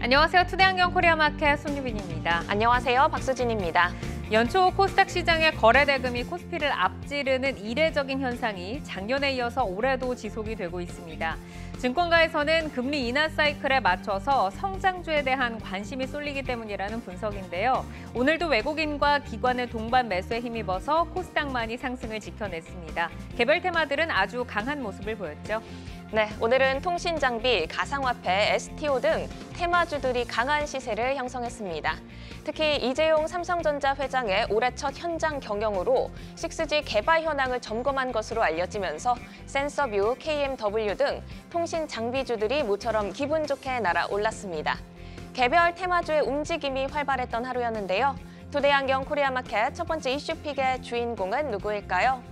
안녕하세요. 투데이안경 코리아마켓 손유빈입니다. 안녕하세요. 박수진입니다. 연초 코스닥 시장의 거래 대금이 코스피를 앞지르는 이례적인 현상이 작년에 이어서 올해도 지속이 되고 있습니다. 증권가에서는 금리 인하 사이클에 맞춰서 성장주에 대한 관심이 쏠리기 때문이라는 분석인데요. 오늘도 외국인과 기관의 동반 매수에 힘입어서 코스닥만이 상승을 지켜냈습니다. 개별 테마들은 아주 강한 모습을 보였죠. 네, 오늘은 통신장비, 가상화폐, STO 등 테마주들이 강한 시세를 형성했습니다. 특히 이재용 삼성전자 회장의 올해 첫 현장 경영으로 6G 개발 현황을 점검한 것으로 알려지면서 센서뷰, KMW 등 통신 장비주들이 모처럼 기분 좋게 날아올랐습니다. 개별 테마주의 움직임이 활발했던 하루였는데요. 투데이안경 코리아마켓 첫 번째 이슈픽의 주인공은 누구일까요?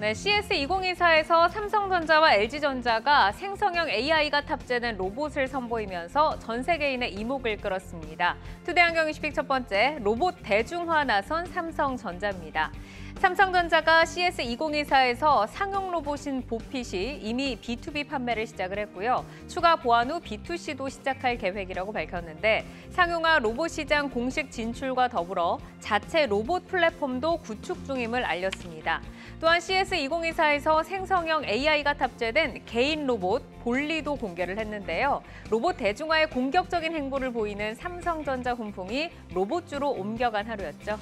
네, CS2024에서 삼성전자와 LG전자가 생성형 AI가 탑재된 로봇을 선보이면서 전 세계인의 이목을 끌었습니다. 투데이안경 이슈픽 첫 번째, 로봇 대중화 나선 삼성전자입니다. 삼성전자가 CS2024에서 상용 로봇인 보핏이 이미 B2B 판매를 시작을 했고요. 추가 보완 후 B2C도 시작할 계획이라고 밝혔는데 상용화 로봇 시장 공식 진출과 더불어 자체 로봇 플랫폼도 구축 중임을 알렸습니다. 또한 CS2024에서 생성형 AI가 탑재된 개인 로봇 볼리도 공개를 했는데요. 로봇 대중화에 공격적인 행보를 보이는 삼성전자 훈풍이 로봇주로 옮겨간 하루였죠.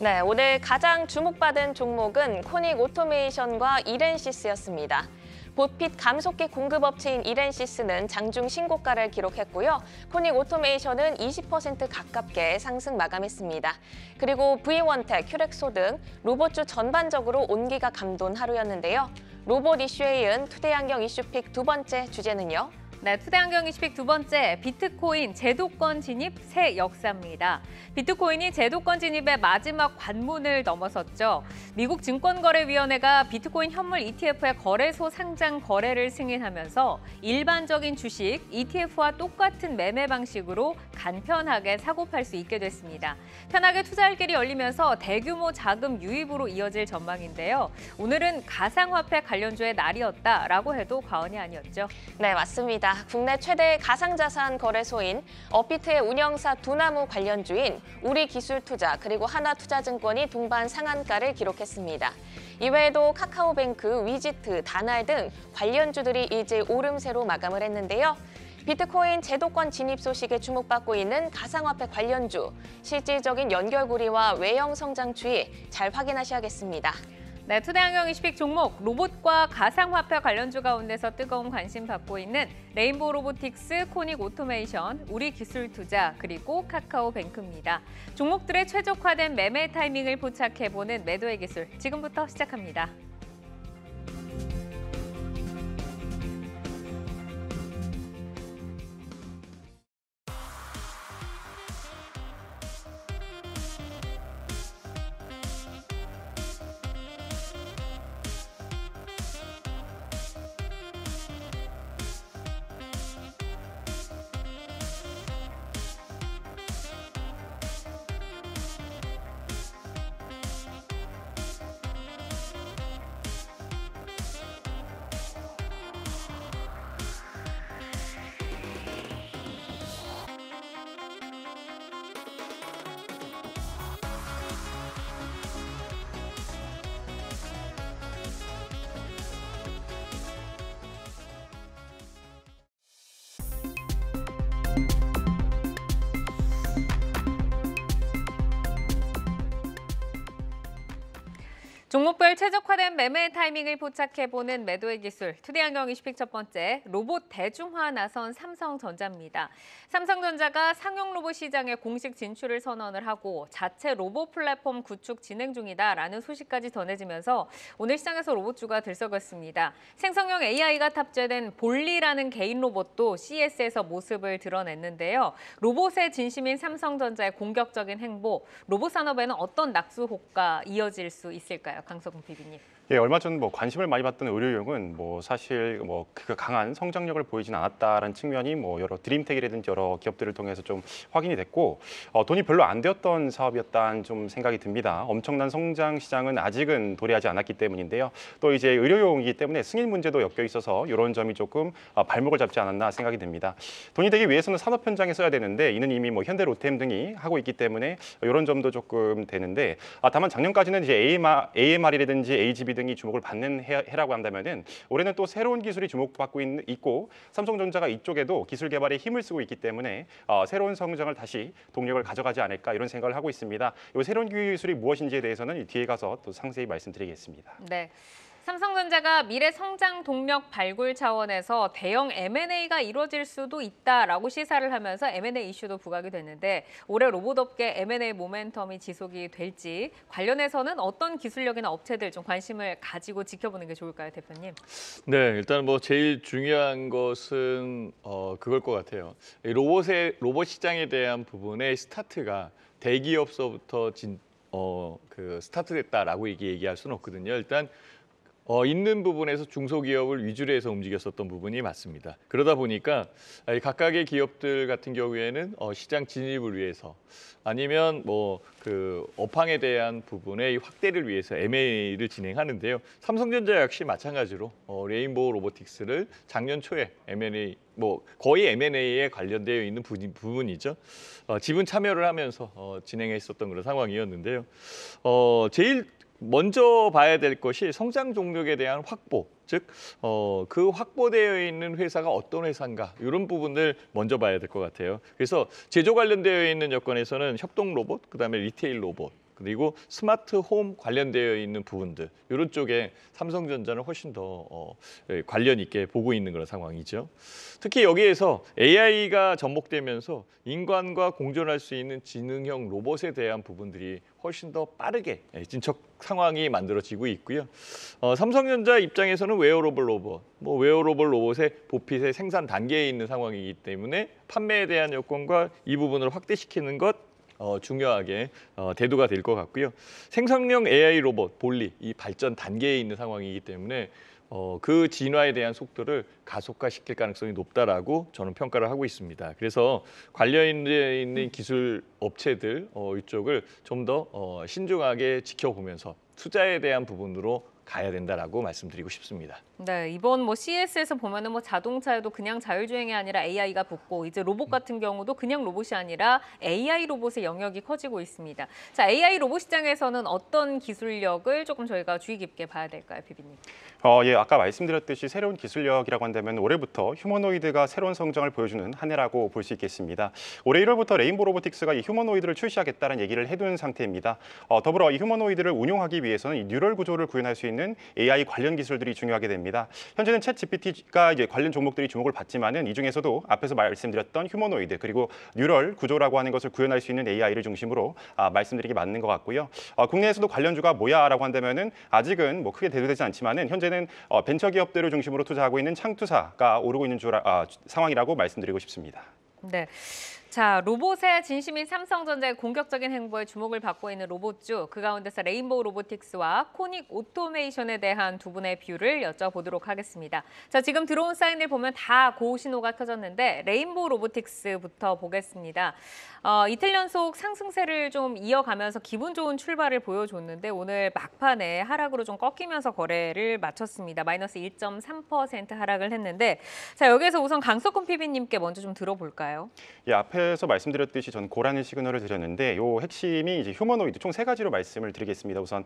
네, 오늘 가장 주목받은 종목은 코닉 오토메이션과 이렌시스였습니다. 보핏 감속기 공급업체인 이렌시스는 장중 신고가를 기록했고요. 코닉 오토메이션은 20% 가깝게 상승 마감했습니다. 그리고 V원텍, 큐렉소 등 로봇주 전반적으로 온기가 감돈 하루였는데요. 로봇 이슈에 이은 투데이안경 이슈픽 두 번째 주제는요. 네, 투데이안경 이슈픽 두 번째, 비트코인 제도권 진입 새 역사입니다. 비트코인이 제도권 진입의 마지막 관문을 넘어섰죠. 미국 증권거래위원회가 비트코인 현물 ETF의 거래소 상장 거래를 승인하면서 일반적인 주식, ETF와 똑같은 매매 방식으로 간편하게 사고 팔 수 있게 됐습니다. 편하게 투자할 길이 열리면서 대규모 자금 유입으로 이어질 전망인데요. 오늘은 가상화폐 관련주의 날이었다라고 해도 과언이 아니었죠. 네, 맞습니다. 국내 최대 가상자산 거래소인 업비트의 운영사 두나무 관련주인 우리기술투자 그리고 하나투자증권이 동반 상한가를 기록했습니다. 이외에도 카카오뱅크, 위지트, 다날 등 관련주들이 일제 오름세로 마감을 했는데요. 비트코인 제도권 진입 소식에 주목받고 있는 가상화폐 관련주, 실질적인 연결고리와 외형 성장 추이 잘 확인하셔야겠습니다. 네, 투데이안경 이슈픽 종목 로봇과 가상화폐 관련주 가운데서 뜨거운 관심 받고 있는 레인보우 로보틱스, 코닉 오토메이션, 우리기술투자 그리고 카카오뱅크입니다. 종목들의 최적화된 매매 타이밍을 포착해보는 매도의 기술 지금부터 시작합니다. 종목별 최적화된 매매 타이밍을 포착해보는 매도의 기술, 투데이안경 이슈픽 첫 번째, 로봇 대중화 나선 삼성전자입니다. 삼성전자가 상용 로봇 시장에 공식 진출을 선언을 하고 자체 로봇 플랫폼 구축 진행 중이다라는 소식까지 전해지면서 오늘 시장에서 로봇주가 들썩였습니다. 생성형 AI가 탑재된 볼리라는 개인 로봇도 CES에서 모습을 드러냈는데요. 로봇의 진심인 삼성전자의 공격적인 행보, 로봇 산업에는 어떤 낙수 효과 이어질 수 있을까요? 강석훈 PD님. 예, 얼마 전 뭐 관심을 많이 받던 의료용은 뭐 사실 뭐 그 강한 성장력을 보이진 않았다라는 측면이 뭐 여러 드림텍이라든지 여러 기업들을 통해서 좀 확인이 됐고 돈이 별로 안 되었던 사업이었다는 좀 생각이 듭니다. 엄청난 성장 시장은 아직은 도래하지 않았기 때문인데요. 또 이제 의료용이기 때문에 승인 문제도 엮여 있어서 이런 점이 조금 발목을 잡지 않았나 생각이 듭니다. 돈이 되기 위해서는 산업 현장에 써야 되는데 이는 이미 뭐 현대 로템 등이 하고 있기 때문에 이런 점도 조금 되는데 다만 작년까지는 이제 AMR이라든지 AGV 등이 주목을 받는 해라고 한다면은 올해는 또 새로운 기술이 주목받고 있고 삼성전자가 이쪽에도 기술 개발에 힘을 쓰고 있기 때문에 새로운 성장을 다시 동력을 가져가지 않을까 이런 생각을 하고 있습니다. 이 새로운 기술이 무엇인지에 대해서는 뒤에 가서 또 상세히 말씀드리겠습니다. 네. 삼성전자가 미래 성장 동력 발굴 차원에서 대형 M&A가 이루어질 수도 있다라고 시사를 하면서 M&A 이슈도 부각이 됐는데 올해 로봇업계 M&A 모멘텀이 지속이 될지 관련해서는 어떤 기술력이나 업체들 좀 관심을 가지고 지켜보는 게 좋을까요, 대표님? 네, 일단 뭐 제일 중요한 것은 그걸 것 같아요. 이 로봇 시장에 대한 부분의 스타트가 대기업서부터 스타트됐다라고 얘기할 수는 없거든요. 일단 있는 부분에서 중소기업을 위주로 해서 움직였었던 부분이 맞습니다. 그러다 보니까 각각의 기업들 같은 경우에는 시장 진입을 위해서 아니면 뭐 그 업황에 대한 부분의 확대를 위해서 M&A를 진행하는데요. 삼성전자 역시 마찬가지로 레인보우 로보틱스를 작년 초에 M&A 뭐 거의 M&A에 관련되어 있는 부분이죠. 지분 참여를 하면서 진행했었던 그런 상황이었는데요. 제일 먼저 봐야 될 것이 성장 동력에 대한 확보, 즉 그 확보되어 있는 회사가 어떤 회사인가 이런 부분을 먼저 봐야 될 것 같아요. 그래서 제조 관련되어 있는 여건에서는 협동 로봇, 그다음에 리테일 로봇, 그리고 스마트 홈 관련되어 있는 부분들 이런 쪽에 삼성전자는 훨씬 더 관련 있게 보고 있는 그런 상황이죠. 특히 여기에서 AI가 접목되면서 인간과 공존할 수 있는 지능형 로봇에 대한 부분들이 훨씬 더 빠르게 진척 상황이 만들어지고 있고요. 삼성전자 입장에서는 웨어러블 로봇, 웨어러블 로봇의 보핏의 생산 단계에 있는 상황이기 때문에 판매에 대한 여건과 이 부분을 확대시키는 것 중요하게 대두가 될 것 같고요. 생성형 AI 로봇, 볼리, 이 발전 단계에 있는 상황이기 때문에 그 진화에 대한 속도를 가속화시킬 가능성이 높다라고 저는 평가를 하고 있습니다. 그래서 관련돼 있는 기술 업체들 이쪽을 좀 더 신중하게 지켜보면서 투자에 대한 부분으로 가야 된다라고 말씀드리고 싶습니다. 네, 이번 CES에서 보면은 자동차에도 그냥 자율주행이 아니라 AI가 붙고 이제 로봇 같은 경우도 그냥 로봇이 아니라 AI 로봇의 영역이 커지고 있습니다. 자, AI 로봇 시장에서는 어떤 기술력을 조금 저희가 주의 깊게 봐야 될까요, 비비님? 예, 아까 말씀드렸듯이 새로운 기술력이라고 한다면 올해부터 휴머노이드가 새로운 성장을 보여주는 한 해라고 볼 수 있겠습니다. 올해 1월부터 레인보우 로보틱스가 이 휴머노이드를 출시하겠다는 얘기를 해둔 상태입니다. 더불어 이 휴머노이드를 운용하기 위해서는 이 뉴럴 구조를 구현할 수 있는 AI 관련 기술들이 중요하게 됩니다. 현재는 챗 GPT가 이제 관련 종목들이 주목을 받지만은 이 중에서도 앞에서 말씀드렸던 휴머노이드 그리고 뉴럴 구조라고 하는 것을 구현할 수 있는 AI를 중심으로 말씀드리기 맞는 것 같고요. 국내에서도 관련주가 뭐야라고 한다면은 아직은 뭐 크게 대두되지 않지만은 현재는 벤처 기업들을 중심으로 투자하고 있는 창투사가 오르고 있는 상황이라고 말씀드리고 싶습니다. 네. 자, 로봇의 진심인 삼성전자의 공격적인 행보에 주목을 받고 있는 로봇주, 그 가운데서 레인보우 로보틱스와 코닉 오토메이션에 대한 두 분의 뷰를 여쭤보도록 하겠습니다. 자, 지금 들어온 사인을 보면 다 고신호가 켜졌는데 레인보우 로보틱스부터 보겠습니다. 이틀 연속 상승세를 좀 이어가면서 기분 좋은 출발을 보여줬는데 오늘 막판에 하락으로 좀 꺾이면서 거래를 마쳤습니다. 마이너스 1.3% 하락을 했는데 자, 여기에서 우선 강석훈 PB님께 먼저 좀 들어볼까요? 예, 앞에서 말씀드렸듯이 전 고라니 시그널을 드렸는데 요 핵심이 이제 휴머노이드 총 3가지로 말씀을 드리겠습니다. 우선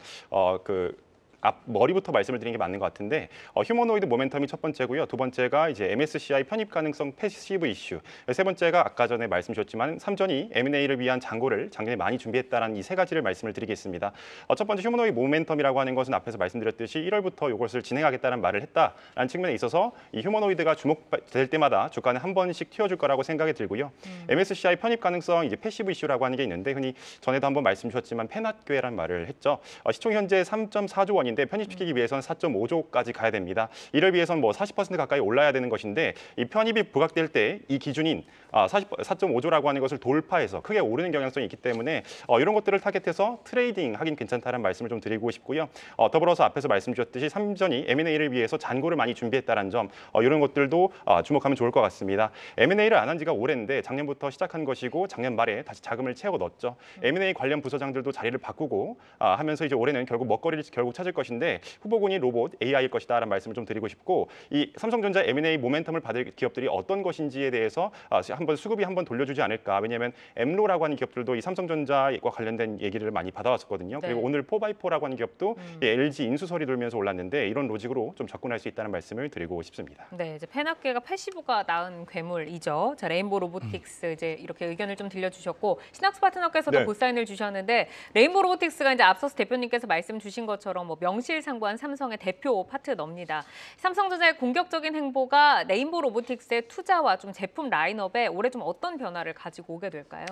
머리부터 말씀을 드리는 게 맞는 것 같은데 휴머노이드 모멘텀이 첫 번째고요. 두 번째가 이제 MSCI 편입 가능성 패시브 이슈. 세 번째가 아까 전에 말씀 주셨지만 삼전이 M&A를 위한 잔고를 작년에 많이 준비했다는 이 3가지를 말씀을 드리겠습니다. 첫 번째 휴머노이드 모멘텀이라고 하는 것은 앞에서 말씀드렸듯이 1월부터 이것을 진행하겠다는 말을 했다라는 측면에 있어서 이 휴머노이드가 주목될 때마다 주가는 한 번씩 튀어줄 거라고 생각이 들고요. MSCI 편입 가능성 이제 패시브 이슈라고 하는 게 있는데 흔히 전에도 한번 말씀 주셨지만 페낫괴라는 말을 했죠. 시총 현재 3.4조 원인 예정인데 편입시키기 위해서는 4.5조까지 가야 됩니다. 이를 위해서는 뭐 40% 가까이 올라야 되는 것인데 이 편입이 부각될 때 이 기준인 4.5조라고 하는 것을 돌파해서 크게 오르는 경향성이 있기 때문에 이런 것들을 타겟해서 트레이딩 하긴 괜찮다는 말씀을 좀 드리고 싶고요. 더불어서 앞에서 말씀 주셨듯이 삼성전이 M&A를 위해서 잔고를 많이 준비했다는 점 이런 것들도 주목하면 좋을 것 같습니다. M&A를 안 한 지가 오래인데 작년부터 시작한 것이고 작년 말에 다시 자금을 채워 넣었죠. M&A 관련 부서장들도 자리를 바꾸고 하면서 이제 올해는 결국 먹거리를 결국 찾을 것인데 후보군이 로봇 AI일 것이다라는 말씀을 좀 드리고 싶고 이 삼성전자 M&A 모멘텀을 받을 기업들이 어떤 것인지에 대해서 한번 수급이 한번 돌려주지 않을까. 왜냐하면 엠로라고 하는 기업들도 이 삼성전자와 관련된 얘기를 많이 받아왔었거든요. 네. 그리고 오늘 4x4라고 하는 기업도 이 LG 인수설이 돌면서 올랐는데 이런 로직으로 좀 접근할 수 있다는 말씀을 드리고 싶습니다. 네, 이제 펜업계가 패시브가 낳은 괴물이죠. 자, 레인보우 로보틱스 이제 이렇게 의견을 좀 들려주셨고 신학스 파트너께서도 네. 고사인을 주셨는데 레인보우 로보틱스가 이제 앞서서 대표님께서 말씀 주신 것처럼 뭐 명실상부한 삼성의 대표 파트너입니다. 삼성전자의 공격적인 행보가 레인보우 로보틱스의 투자와 좀 제품 라인업에 올해 좀 어떤 변화를 가지고 오게 될까요?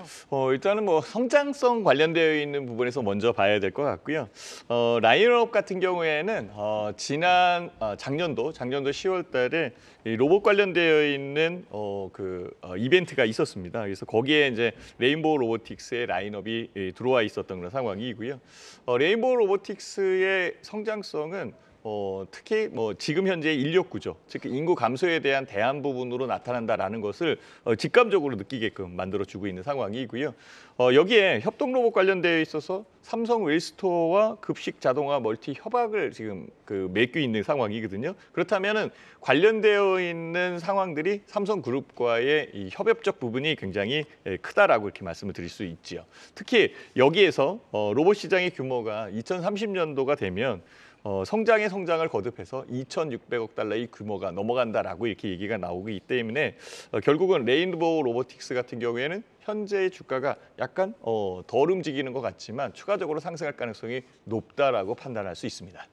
일단은 뭐 성장성 관련되어 있는 부분에서 먼저 봐야 될 것 같고요. 라인업 같은 경우에는 작년도 10월달에 이 로봇 관련되어 있는 이벤트가 있었습니다. 그래서 거기에 이제 레인보우 로보틱스의 라인업이 들어와 있었던 그런 상황이고요. 레인보우 로보틱스의 성장성은 특히 뭐 지금 현재 인력 구조, 즉 인구 감소에 대한 대안 부분으로 나타난다라는 것을 직감적으로 느끼게끔 만들어주고 있는 상황이고요. 여기에 협동 로봇 관련되어 있어서 삼성 웰스토어와 급식 자동화 멀티 협약을 지금 맺고 있는 상황이거든요. 그렇다면은 관련되어 있는 상황들이 삼성그룹과의 이 협업적 부분이 굉장히 크다라고 이렇게 말씀을 드릴 수 있지요. 특히 여기에서 로봇 시장의 규모가 2030년도가 되면 성장의 성장을 거듭해서 2,600억 달러의 규모가 넘어간다라고 이렇게 얘기가 나오기 때문에 결국은 레인보우 로보틱스 같은 경우에는 현재의 주가가 약간 덜 움직이는 것 같지만 추가적으로 상승할 가능성이 높다라고 판단할 수 있습니다.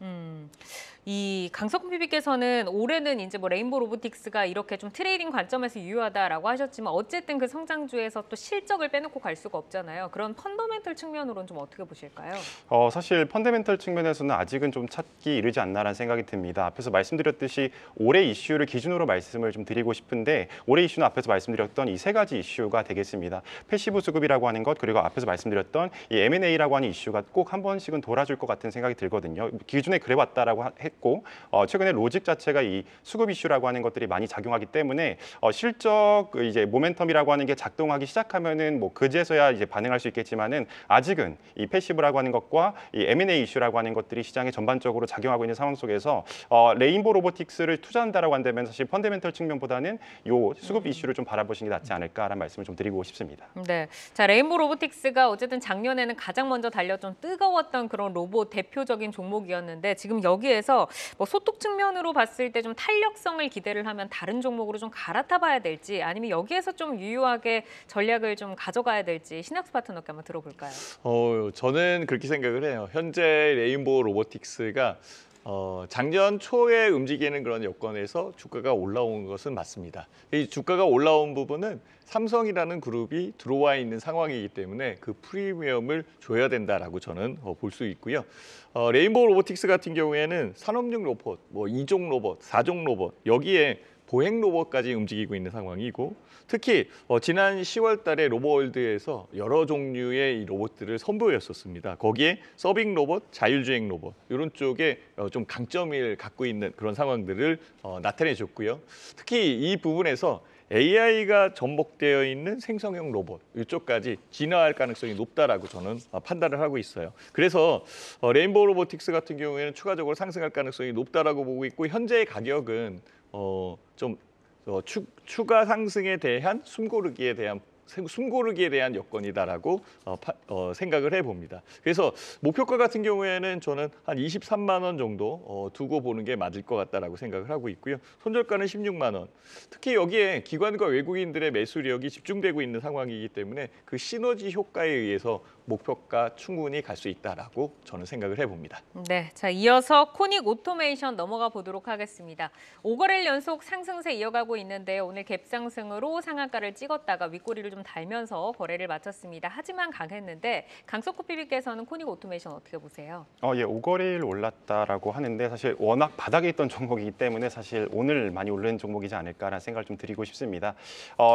이 강석훈 PB께서는 올해는 이제 뭐 레인보우 로보틱스가 이렇게 좀 트레이딩 관점에서 유효하다라고 하셨지만 어쨌든 그 성장주에서 또 실적을 빼놓고 갈 수가 없잖아요. 그런 펀더멘털 측면으로는 좀 어떻게 보실까요? 사실 펀더멘털 측면에서는 아직은 좀 찾기 이르지 않나라는 생각이 듭니다. 앞에서 말씀드렸듯이 올해 이슈를 기준으로 말씀을 좀 드리고 싶은데 올해 이슈는 앞에서 말씀드렸던 이 세 가지 이슈가 되겠습니다. 패시브 수급이라고 하는 것 그리고 앞에서 말씀드렸던 이 M&A라고 하는 이슈가 꼭 한 번씩은 돌아줄 것 같은 생각이 들거든요. 기존에 그래왔다라고 했고 최근에 로직 자체가 이 수급 이슈라고 하는 것들이 많이 작용하기 때문에 실적 이제 모멘텀이라고 하는 게 작동하기 시작하면은 뭐 그제서야 이제 반응할 수 있겠지만은 아직은 이 패시브라고 하는 것과 이 M&A 이슈라고 하는 것들이 시장에 전반적으로 작용하고 있는 상황 속에서 레인보우 로보틱스를 투자한다라고 한다면 사실 펀더멘털 측면보다는 요 수급 이슈를 좀 바라보시는 게 낫지 않을까라는 말씀을 좀 드리고 싶습니다. 네, 자 레인보우 로보틱스가 어쨌든 작년에는 가장 먼저 달려 좀 뜨거웠던 그런 로봇 대표적인 종목이었는데 지금 여기에서 뭐 소득 측면으로 봤을 때 좀 탄력성을 기대를 하면 다른 종목으로 좀 갈아타봐야 될지 아니면 여기에서 좀 유효하게 전략을 좀 가져가야 될지 신학스 파트너께 한번 들어볼까요? 저는 그렇게 생각을 해요. 현재 레인보우 로보틱스가 작년 초에 움직이는 그런 여건에서 주가가 올라온 것은 맞습니다. 이 주가가 올라온 부분은 삼성이라는 그룹이 들어와 있는 상황이기 때문에 그 프리미엄을 줘야 된다라고 저는 볼 수 있고요. 레인보우 로보틱스 같은 경우에는 산업용 로봇, 뭐 2종 로봇, 4종 로봇 여기에 보행 로봇까지 움직이고 있는 상황이고 특히 지난 10월 달에 로봇월드에서 여러 종류의 이 로봇들을 선보였었습니다. 거기에 서빙 로봇, 자율주행 로봇 이런 쪽에 좀 강점을 갖고 있는 그런 상황들을 나타내줬고요. 특히 이 부분에서 AI가 접목되어 있는 생성형 로봇 이쪽까지 진화할 가능성이 높다라고 저는 판단을 하고 있어요. 그래서 레인보우 로보틱스 같은 경우에는 추가적으로 상승할 가능성이 높다라고 보고 있고 현재의 가격은 좀 추가 상승에 대한 숨고르기에 대한 여건이다라고 생각을 해봅니다. 그래서 목표가 같은 경우에는 저는 한 23만 원 정도 두고 보는 게 맞을 것 같다라고 생각을 하고 있고요. 손절가는 16만 원. 특히 여기에 기관과 외국인들의 매수력이 집중되고 있는 상황이기 때문에 그 시너지 효과에 의해서 목표가 충분히 갈 수 있다라고 저는 생각을 해봅니다. 네, 자 이어서 코닉 오토메이션 넘어가 보도록 하겠습니다. 5거래일 연속 상승세 이어가고 있는데 오늘 갭상승으로 상한가를 찍었다가 윗꼬리를 좀 달면서 거래를 마쳤습니다. 하지만 강했는데 강석구 PB께서는 코닉 오토메이션 어떻게 보세요? 예, 5거래일 올랐다라고 하는데 사실 워낙 바닥에 있던 종목이기 때문에 사실 오늘 많이 오른 종목이지 않을까라는 생각을 좀 드리고 싶습니다.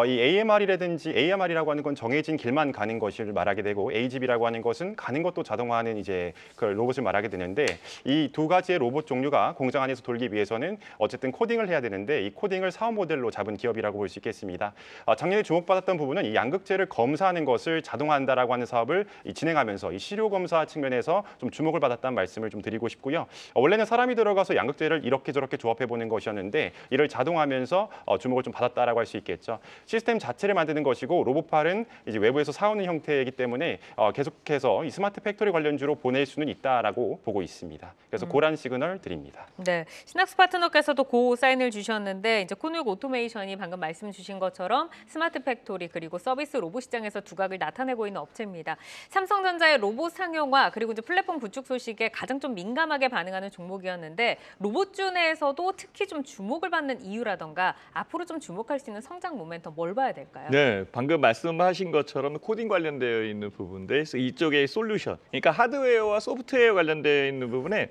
이 AMR이라고 하는 건 정해진 길만 가는 것을 말하게 되고 AGV라고 하는 것은 가는 것도 자동화하는 이제 그 로봇을 말하게 되는데 이 두 가지의 로봇 종류가 공장 안에서 돌기 위해서는 어쨌든 코딩을 해야 되는데 이 코딩을 사업 모델로 잡은 기업이라고 볼 수 있겠습니다. 작년에 주목받았던 부분은 이 양극재를 검사하는 것을 자동화한다라고 하는 사업을 진행하면서 이 시료 검사 측면에서 좀 주목을 받았다는 말씀을 좀 드리고 싶고요. 원래는 사람이 들어가서 양극재를 이렇게 저렇게 조합해 보는 것이었는데 이를 자동화하면서 주목을 좀 받았다라고 할 수 있겠죠. 시스템 자체를 만드는 것이고 로봇팔은 이제 외부에서 사오는 형태이기 때문에 계속해서 이 스마트 팩토리 관련주로 보낼 수는 있다라고 보고 있습니다. 그래서 그런 시그널 드립니다. 네, 신학스 파트너께서도 고 사인을 주셨는데 이제 코닉 오토메이션이 방금 말씀 주신 것처럼 스마트 팩토리 그리고 서비스 로봇 시장에서 두각을 나타내고 있는 업체입니다. 삼성전자의 로봇 상용화 그리고 이제 플랫폼 구축 소식에 가장 좀 민감하게 반응하는 종목이었는데 로봇주 내에서도 특히 좀 주목을 받는 이유라던가 앞으로 좀 주목할 수 있는 성장 모멘텀 뭘 봐야 될까요? 네, 방금 말씀하신 것처럼 코딩 관련되어 있는 부분들, 이쪽의 솔루션, 그러니까 하드웨어와 소프트웨어 관련되어 있는 부분에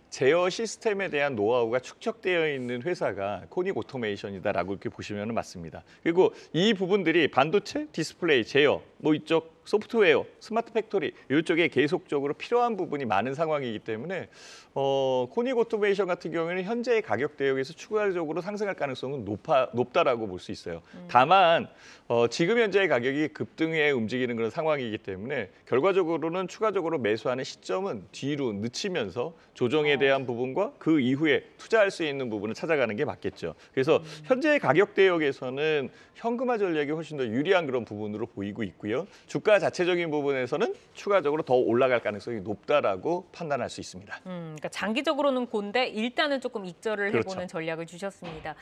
제어 시스템에 대한 노하우가 축적되어 있는 회사가 코닉 오토메이션이다라고 이렇게 보시면 맞습니다. 그리고 이 부분들이 반도체, 디스플레이, 제어, 뭐 이쪽 소프트웨어, 스마트 팩토리 이쪽에 계속적으로 필요한 부분이 많은 상황이기 때문에 코닉 오토메이션 같은 경우에는 현재의 가격 대역에서 추가적으로 상승할 가능성은 높다라고 볼 수 있어요. 다만 지금 현재의 가격이 급등해 움직이는 그런 상황이기 때문에 결과적으로는 추가적으로 매수하는 시점은 뒤로 늦추면서 조정에 대한 부분과 그 이후에 투자할 수 있는 부분을 찾아가는 게 맞겠죠. 그래서 현재의 가격 대역에서는 현금화 전략이 훨씬 더 유리한 그런 부분으로 보이고 있고요. 주가 자체적인 부분에서는 추가적으로 더 올라갈 가능성이 높다라고 판단할 수 있습니다. 그러니까 장기적으로는 고인데 일단은 조금 익절을 그렇죠. 해보는 전략을 주셨습니다.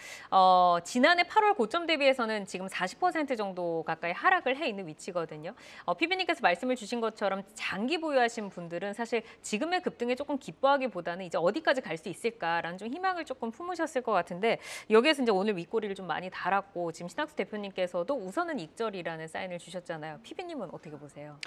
지난해 8월 고점 대비해서는 지금 40% 정도 가까이 하락을 해 있는 위치거든요. 피비님께서 말씀을 주신 것처럼 장기 보유하신 분들은 사실 지금의 급등에 조금 기뻐하기보다는 이제 어디까지 갈 수 있을까라는 좀 희망을 조금 품으셨을 것 같은데 여기에서 이제 오늘 윗꼬리를 좀 많이 달았고 지금 신학수 대표님께서도 우선은 익절이라는 사인을 주셨잖아요. 피비님은 어떻게 보세요?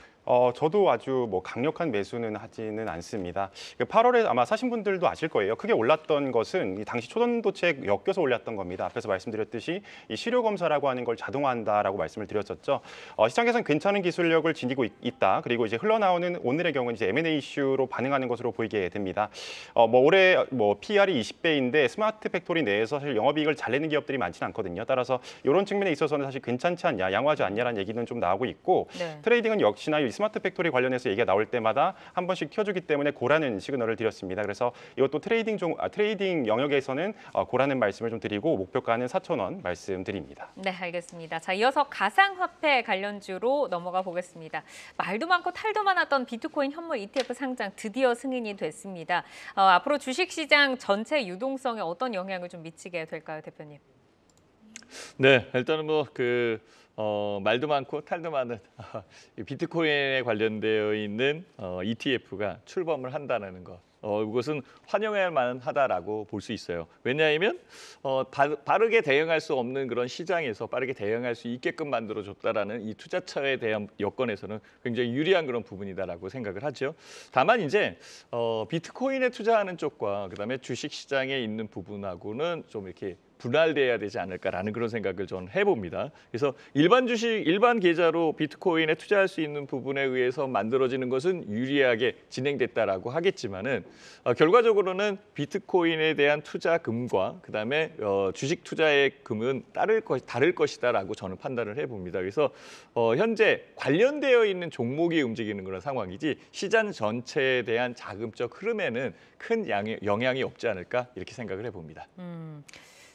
저도 아주 뭐 강력한 매수는 하지는 않습니다. 8월에 아마 사신 분들도 아실 거예요. 크게 올랐던 것은 이 당시 초전도체에 엮여서 올랐던 겁니다. 앞에서 말씀드렸듯이 이 시료 검사라고 하는 걸 자동화한다라고 말씀을 드렸었죠. 시장에서는 괜찮은 기술력을 지니고 있다. 그리고 이제 흘러나오는 오늘의 경우는 이제 M&A 이슈로 반응하는 것으로 보이게 됩니다. 올해 PR이 20배인데 스마트 팩토리 내에서 사실 영업이익을 잘 내는 기업들이 많지는 않거든요. 따라서 이런 측면에 있어서는 사실 괜찮지 않냐, 양호하지 않냐라는 얘기는 좀 나오고 있고 네. 트레이딩은 역시나 이 스마트 팩토리 관련해서 얘기가 나올 때마다 한 번씩 튀어주기 때문에 고라는 시그널을 드렸습니다. 그래서 이것도 트레이딩 영역에서는 고라는 말씀을 좀 드리고 목표가는 4,000원 말씀드립니다. 네, 알겠습니다. 자, 이어서 가상화폐 관련주로 넘어가 보겠습니다. 말도 많고 탈도 많았던 비트코인 현물 ETF 상장 드디어 승인이 됐습니다. 앞으로 주식시장 전체 유동성에 어떤 영향을 좀 미치게 될까요, 대표님? 네, 일단은 말도 많고 탈도 많은 비트코인에 관련되어 있는 ETF가 출범을 한다는 것. 이것은 환영할 만하다라고 볼 수 있어요. 왜냐하면 빠르게 대응할 수 없는 그런 시장에서 빠르게 대응할 수 있게끔 만들어줬다라는 이 투자처에 대한 여건에서는 굉장히 유리한 그런 부분이다라고 생각을 하죠. 다만 이제 비트코인에 투자하는 쪽과 그다음에 주식 시장에 있는 부분하고는 좀 이렇게 분할돼야 되지 않을까라는 그런 생각을 저는 해봅니다. 그래서 일반 계좌로 비트코인에 투자할 수 있는 부분에 의해서 만들어지는 것은 유리하게 진행됐다라고 하겠지만은 결과적으로는 비트코인에 대한 투자금과 그다음에 주식 투자의 금은 다를 것이다라고 저는 판단을 해봅니다. 그래서 현재 관련되어 있는 종목이 움직이는 그런 상황이지 시장 전체에 대한 자금적 흐름에는 큰 영향이 없지 않을까 이렇게 생각을 해봅니다.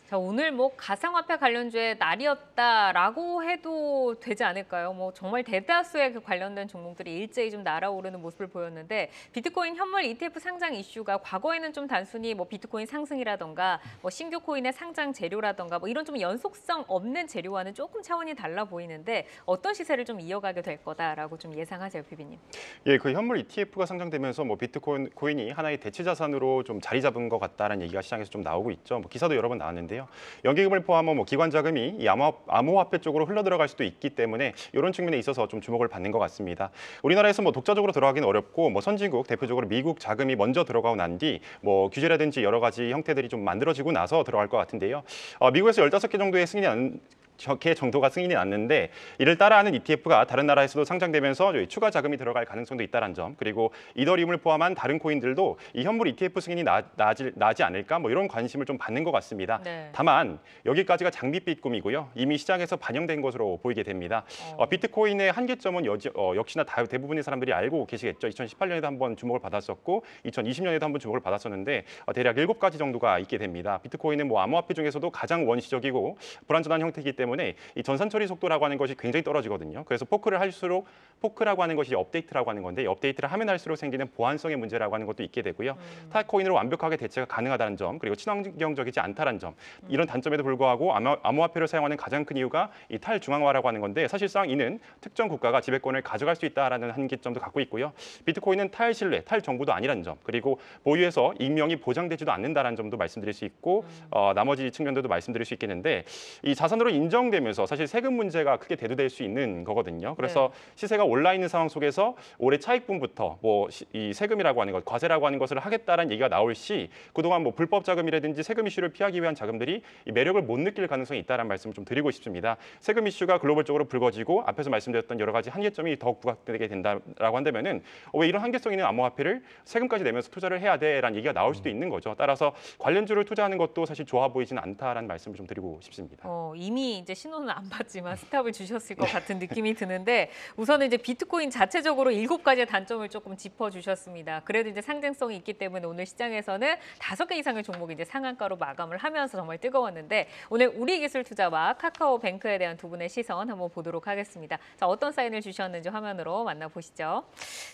자, 오늘 뭐 가상화폐 관련주의 날이었다라고 해도 되지 않을까요? 뭐 정말 대다수의 그 관련된 종목들이 일제히 좀 날아오르는 모습을 보였는데 비트코인 현물 ETF 상장 이슈가 과거에는 좀 단순히 뭐 비트코인 상승이라던가 뭐 신규 코인의 상장 재료라던가 뭐 이런 좀 연속성 없는 재료와는 조금 차원이 달라 보이는데 어떤 시세를 좀 이어가게 될 거다라고 좀 예상하세요, PB님? 예, 그 현물 ETF가 상장되면서 뭐 비트코인이 하나의 대체 자산으로 좀 자리 잡은 것 같다라는 얘기가 시장에서 좀 나오고 있죠. 뭐 기사도 여러 번 나왔는데요. 연기금을 포함한 뭐 기관 자금이 이 암호화폐 쪽으로 흘러 들어갈 수도 있기 때문에 이런 측면에 있어서 좀 주목을 받는 것 같습니다. 우리나라에서 뭐 독자적으로 들어가기는 어렵고 뭐 선진국 대표적으로 미국 자금이 먼저 들어가고 난 뒤 뭐 규제라든지 여러 가지 형태들이 좀 만들어지고 나서 들어갈 것 같은데요. 미국에서 15개 정도의 개 정도가 승인이 났는데 이를 따라하는 ETF가 다른 나라에서도 상장되면서 추가 자금이 들어갈 가능성도 있다는 점, 그리고 이더리움을 포함한 다른 코인들도 이 현물 ETF 승인이 나지 않을까 뭐 이런 관심을 좀 받는 것 같습니다. 네. 다만 여기까지가 장밋빛 꿈이고요. 이미 시장에서 반영된 것으로 보이게 됩니다. 비트코인의 한계점은 역시나 대부분의 사람들이 알고 계시겠죠. 2018년에도 한번 주목을 받았었고 2020년에도 한번 주목을 받았었는데 대략 7가지 정도가 있게 됩니다. 비트코인은 뭐 암호화폐 중에서도 가장 원시적이고 불완전한 형태이기 때문에 이 전산 처리 속도라고 하는 것이 굉장히 떨어지거든요. 그래서 포크라고 하는 것이 업데이트라고 하는 건데 업데이트를 하면 할수록 생기는 보안성의 문제라고 하는 것도 있게 되고요. 타 코인으로 완벽하게 대체가 가능하다는 점, 그리고 친환경적이지 않다는 점, 이런 단점에도 불구하고 암호화폐를 사용하는 가장 큰 이유가 이 탈중앙화라고 하는 건데 사실상 이는 특정 국가가 지배권을 가져갈 수 있다라는 한계점도 갖고 있고요. 비트코인은 탈신뢰, 탈정보도 아니라는 점, 그리고 보유해서 익명이 보장되지도 않는다는 점도 말씀드릴 수 있고 나머지 측면들도 말씀드릴 수 있겠는데 이 자산으로 인정되면서 사실 세금 문제가 크게 대두될 수 있는 거거든요. 그래서 시세가 올라 있는 상황 속에서 올해 차익분부터 뭐 이 세금이라고 하는 것, 과세라고 하는 것을 하겠다라는 얘기가 나올 시 그동안 뭐 불법 자금이라든지 세금 이슈를 피하기 위한 자금들이 이 매력을 못 느낄 가능성이 있다는 말씀을 좀 드리고 싶습니다. 세금 이슈가 글로벌적으로 불거지고 앞에서 말씀드렸던 여러 가지 한계점이 더욱 부각되게 된다라고 한다면은 왜 이런 한계성 있는 암호화폐를 세금까지 내면서 투자를 해야 돼라는 얘기가 나올 수도 있는 거죠. 따라서 관련주를 투자하는 것도 사실 좋아 보이지는 않다라는 말씀을 좀 드리고 싶습니다. 이미 이제 신호는 안 받지만 스탑을 주셨을 것 같은 느낌이 드는데 우선은 이제 비트코인 자체적으로 7가지의 단점을 조금 짚어주셨습니다. 그래도 이제 상징성이 있기 때문에 오늘 시장에서는 5개 이상의 종목이 이제 상한가로 마감을 하면서 정말 뜨거웠는데 오늘 우리기술투자와 카카오뱅크에 대한 두 분의 시선 한번 보도록 하겠습니다. 자, 어떤 사인을 주셨는지 화면으로 만나보시죠.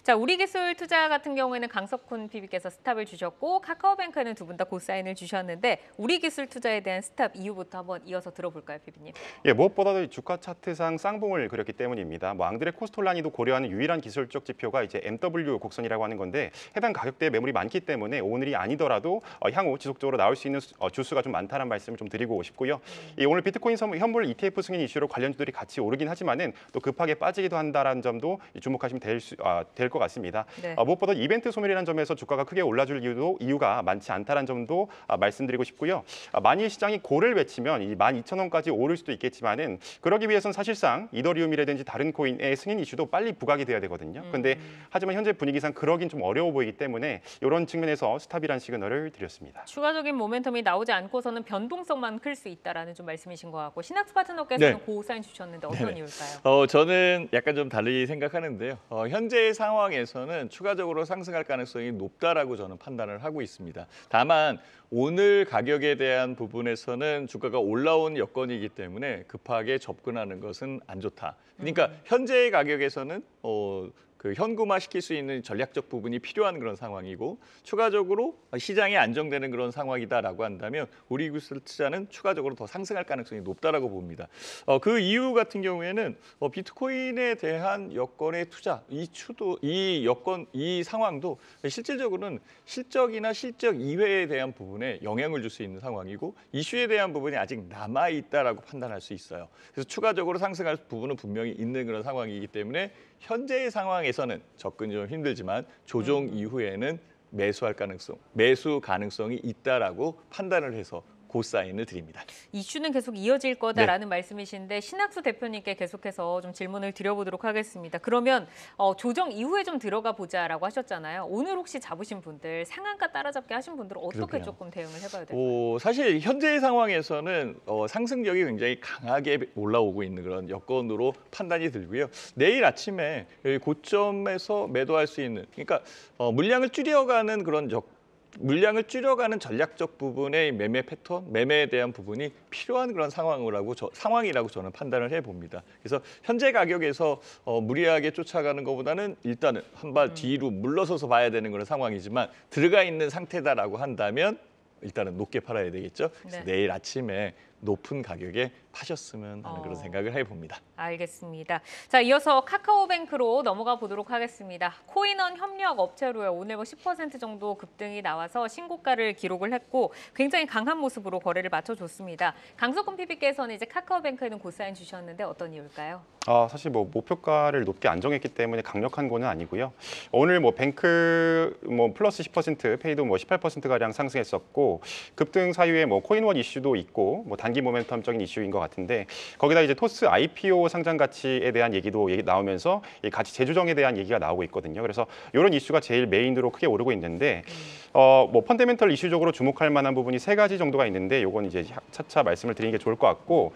자, 우리기술투자 같은 경우에는 강석훈 PB께서 스탑을 주셨고 카카오뱅크에는 두 분 다 고사인을 주셨는데 우리기술투자에 대한 스탑 이유부터 한번 이어서 들어볼까요, PB님? 예, 무엇보다도 주가 차트상 쌍봉을 그렸기 때문입니다. 뭐 앙드레 코스톨라니도 고려하는 유일한 기술적 지표가 이제 MW 곡선이라고 하는 건데 해당 가격대의 매물이 많기 때문에 오늘이 아니더라도 향후 지속적으로 나올 수 있는 주수가 좀 많다는 말씀을 좀 드리고 싶고요. 오늘 비트코인 현물 ETF 승인 이슈로 관련주들이 같이 오르긴 하지만은 또 급하게 빠지기도 한다라는 점도 주목하시면 될 것 같습니다. 네. 무엇보다 이벤트 소멸이라는 점에서 주가가 크게 올라줄 이유가 많지 않다는 점도 말씀드리고 싶고요. 만일 시장이 고를 외치면 이 12,000원까지 오를 수도 있겠지만은 그러기 위해서는 사실상 이더리움이라든지 다른 코인의 승인 이슈도 빨리 부각이 돼야 되거든요. 근데 하지만 현재 분위기상 그러긴 좀 어려워 보이기 때문에 이런 측면에서 스탑이란 시그널을 드렸습니다. 추가적인 모멘텀이 나오지 않고서는 변동성만 클 수 있다라는 좀 말씀이신 것 같고 신학수 파트너께서는 네. 고사인 주셨는데 어떤 이유일까요? 저는 약간 좀 달리 생각하는데요. 현재 상황에서는 추가적으로 상승할 가능성이 높다라고 저는 판단을 하고 있습니다. 다만 오늘 가격에 대한 부분에서는 주가가 올라온 여건이기 때문에 급하게 접근하는 것은 안 좋다. 그러니까 현재의 가격에서는 그 현금화시킬 수 있는 전략적 부분이 필요한 그런 상황이고 추가적으로 시장이 안정되는 그런 상황이다라고 한다면 우리기술투자는 추가적으로 더 상승할 가능성이 높다라고 봅니다. 그 이유 같은 경우에는 비트코인에 대한 여건의 투자, 이 상황도 실질적으로는 실적이나 실적 이외에 대한 부분에 영향을 줄 수 있는 상황이고 이슈에 대한 부분이 아직 남아 있다라고 판단할 수 있어요. 그래서 추가적으로 상승할 부분은 분명히 있는 그런 상황이기 때문에 현재의 상황에서는 접근이 좀 힘들지만 조정 이후에는 매수 가능성이 있다라고 판단을 해서 고사인을 드립니다. 이슈는 계속 이어질 거다라는 말씀이신데 신학수 대표님께 계속해서 좀 질문을 드려보도록 하겠습니다. 그러면 조정 이후에 좀 들어가 보자라고 하셨잖아요. 오늘 혹시 잡으신 분들 상한가 따라잡기 하신 분들 어떻게 그러게요. 조금 대응을 해봐야 될까요? 사실 현재의 상황에서는 상승력이 굉장히 강하게 올라오고 있는 그런 여건으로 판단이 들고요. 내일 아침에 고점에서 매도할 수 있는, 그러니까 물량을 줄여가는 그런 물량을 줄여가는 전략적 부분의 매매 패턴, 매매에 대한 부분이 필요한 그런 상황이라고 저는 판단을 해봅니다. 그래서 현재 가격에서 무리하게 쫓아가는 것보다는 일단은 한 발 뒤로 물러서서 봐야 되는 그런 상황이지만 들어가 있는 상태다라고 한다면 일단은 높게 팔아야 되겠죠. 그래서 네. 내일 아침에 높은 가격에 파셨으면 하는 그런 생각을 해봅니다. 알겠습니다. 자, 이어서 카카오뱅크로 넘어가 보도록 하겠습니다. 코인원 협력 업체로요. 오늘 10% 정도 급등이 나와서 신고가를 기록을 했고 굉장히 강한 모습으로 거래를 맞춰줬습니다. 강석훈 PB께서는 이제 카카오뱅크에는 고사인 주셨는데 어떤 이유일까요? 사실 목표가를 높게 안정했기 때문에 강력한 거는 아니고요. 오늘 뱅크 플러스 10%, 페이도 18% 가량 상승했었고 급등 사유에 코인원 이슈도 있고 단기 모멘텀적인 이슈인 것 같은데 거기다 이제 토스 IPO 상장 가치에 대한 얘기도 나오면서 이 가치 재조정에 대한 얘기가 나오고 있거든요. 그래서 이런 이슈가 제일 메인으로 크게 오르고 있는데 펀더멘털 이슈적으로 주목할 만한 부분이 3가지 정도가 있는데 요건 이제 차차 말씀을 드리는 게 좋을 것 같고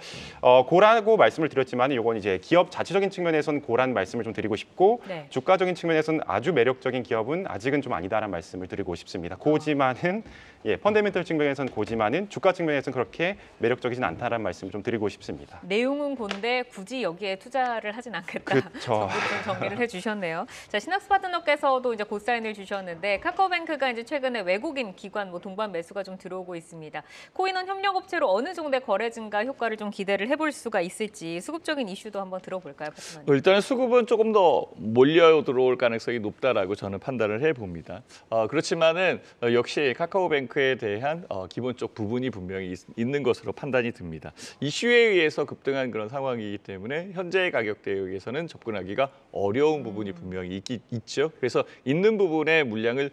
고라고 말씀을 드렸지만 요건 이제 기업 자체적인 측면에서는 고란 말씀을 좀 드리고 싶고 네. 주가적인 측면에서는 아주 매력적인 기업은 아직은 좀 아니다라는 말씀을 드리고 싶습니다. 고지만은 펀더멘털 측면에서는 고지만은 주가 측면에서는 그렇게 매력적이진 않다라는 말씀을 좀 드리고 싶습니다. 내용은 곤데 굳이 여기에 투자를 하진 않겠다. 그렇죠. 좀 정리를 해주셨네요. 자, 신학스 파트너께서도 이제 고사인을 주셨는데 카카오뱅크가 이제 최근에 외국인 기관 동반 매수가 좀 들어오고 있습니다. 코인원 협력업체로 어느 정도의 거래 증가 효과를 좀 기대를 해볼 수가 있을지 수급적인 이슈도 한번 들어볼까요, 파트너님? 일단은 수급은 조금 더 몰려 들어올 가능성이 높다라고 저는 판단을 해봅니다. 그렇지만은 역시 카카오뱅크에 대한 기본적 부분이 분명히 있는 것으로 판단이 듭니다. 이슈에 의해서 급등한 그런 상황이기 때문에 현재의 가격대에서는 접근하기가 어려운 부분이 분명히 있죠. 그래서 있는 부분의 물량을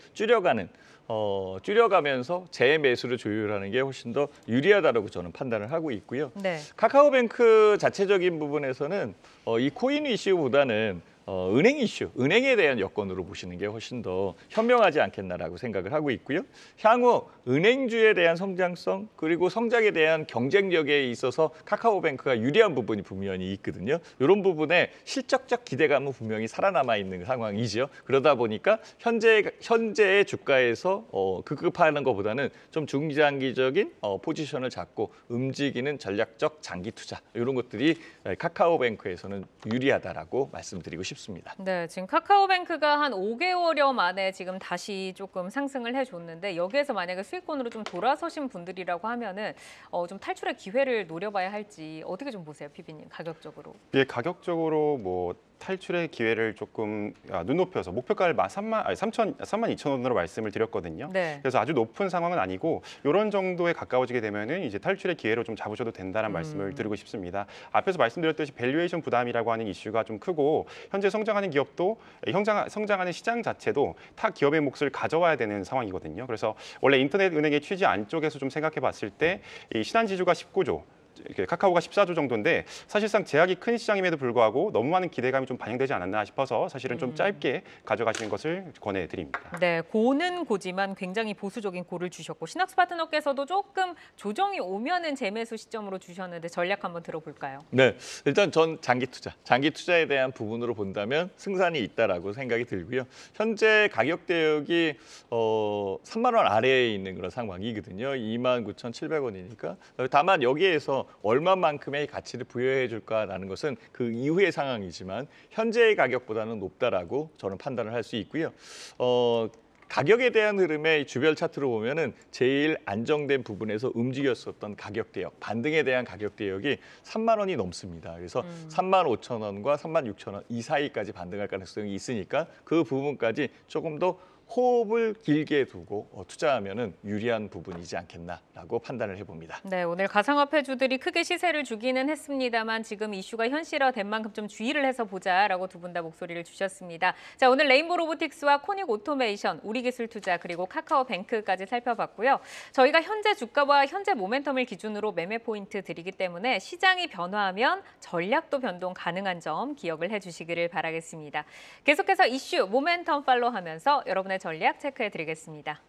줄여가면서 재매수를 조율하는 게 훨씬 더 유리하다고 저는 판단을 하고 있고요. 네. 카카오뱅크 자체적인 부분에서는 이 코인 이슈보다는 은행 이슈, 은행에 대한 여건으로 보시는 게 훨씬 더 현명하지 않겠나라고 생각을 하고 있고요. 향후 은행주에 대한 성장성 그리고 성장에 대한 경쟁력에 있어서 카카오뱅크가 유리한 부분이 분명히 있거든요. 이런 부분에 실적적 기대감은 분명히 살아남아 있는 상황이죠. 그러다 보니까 현재의 주가에서 급급하는 것보다는 좀 중장기적인 포지션을 잡고 움직이는 전략적 장기 투자 이런 것들이 카카오뱅크에서는 유리하다라고 말씀드리고 싶습니다. 네, 지금 카카오뱅크가 한 5개월여 만에 지금 다시 조금 상승을 해줬는데 여기에서 만약에 수익권으로 좀 돌아서신 분들이라고 하면은 좀 탈출의 기회를 노려봐야 할지 어떻게 좀 보세요, PB님 가격적으로? 가격적으로 탈출의 기회를 조금 눈높여서 목표가를 32,000원으로 말씀을 드렸거든요. 네. 그래서 아주 높은 상황은 아니고 이런 정도에 가까워지게 되면은 이제 탈출의 기회로 좀 잡으셔도 된다는 말씀을 드리고 싶습니다. 앞에서 말씀드렸듯이 밸류에이션 부담이라고 하는 이슈가 좀 크고 현재 성장하는 기업도 성장하는 시장 자체도 타 기업의 몫을 가져와야 되는 상황이거든요. 그래서 원래 인터넷 은행의 취지 안쪽에서 좀 생각해 봤을 때 이 신한지주가 19조 카카오가 14조 정도인데 사실상 제약이 큰 시장임에도 불구하고 너무 많은 기대감이 좀 반영되지 않았나 싶어서 사실은 좀 짧게 가져가시는 것을 권해드립니다. 네, 고는 고지만 굉장히 보수적인 고를 주셨고 신학스 파트너께서도 조금 조정이 오면은 재매수 시점으로 주셨는데 전략 한번 들어볼까요? 네, 일단 전 장기 투자에 대한 부분으로 본다면 승산이 있다라고 생각이 들고요. 현재 가격 대역이 3만 원 아래에 있는 그런 상황이거든요. 29,700원이니까 다만 여기에서 얼마만큼의 가치를 부여해 줄까라는 것은 그 이후의 상황이지만 현재의 가격보다는 높다라고 저는 판단을 할 수 있고요. 가격에 대한 흐름의 주별 차트로 보면은 제일 안정된 부분에서 움직였었던 가격 대역, 반등에 대한 가격 대역이 3만 원이 넘습니다. 그래서 3만 5천 원과 3만 6천 원 이 사이까지 반등할 가능성이 있으니까 그 부분까지 조금 더 호흡을 길게 두고 투자하면은 유리한 부분이지 않겠나라고 판단을 해봅니다. 네, 오늘 가상화폐주들이 크게 시세를 주기는 했습니다만 지금 이슈가 현실화된 만큼 좀 주의를 해서 보자라고 두 분 다 목소리를 주셨습니다. 자, 오늘 레인보 로보틱스와 코닉 오토메이션, 우리기술투자 그리고 카카오뱅크까지 살펴봤고요. 저희가 현재 주가와 현재 모멘텀을 기준으로 매매 포인트 드리기 때문에 시장이 변화하면 전략도 변동 가능한 점 기억을 해주시기를 바라겠습니다. 계속해서 이슈, 모멘텀 팔로우하면서 여러분의 전략 체크해드리겠습니다.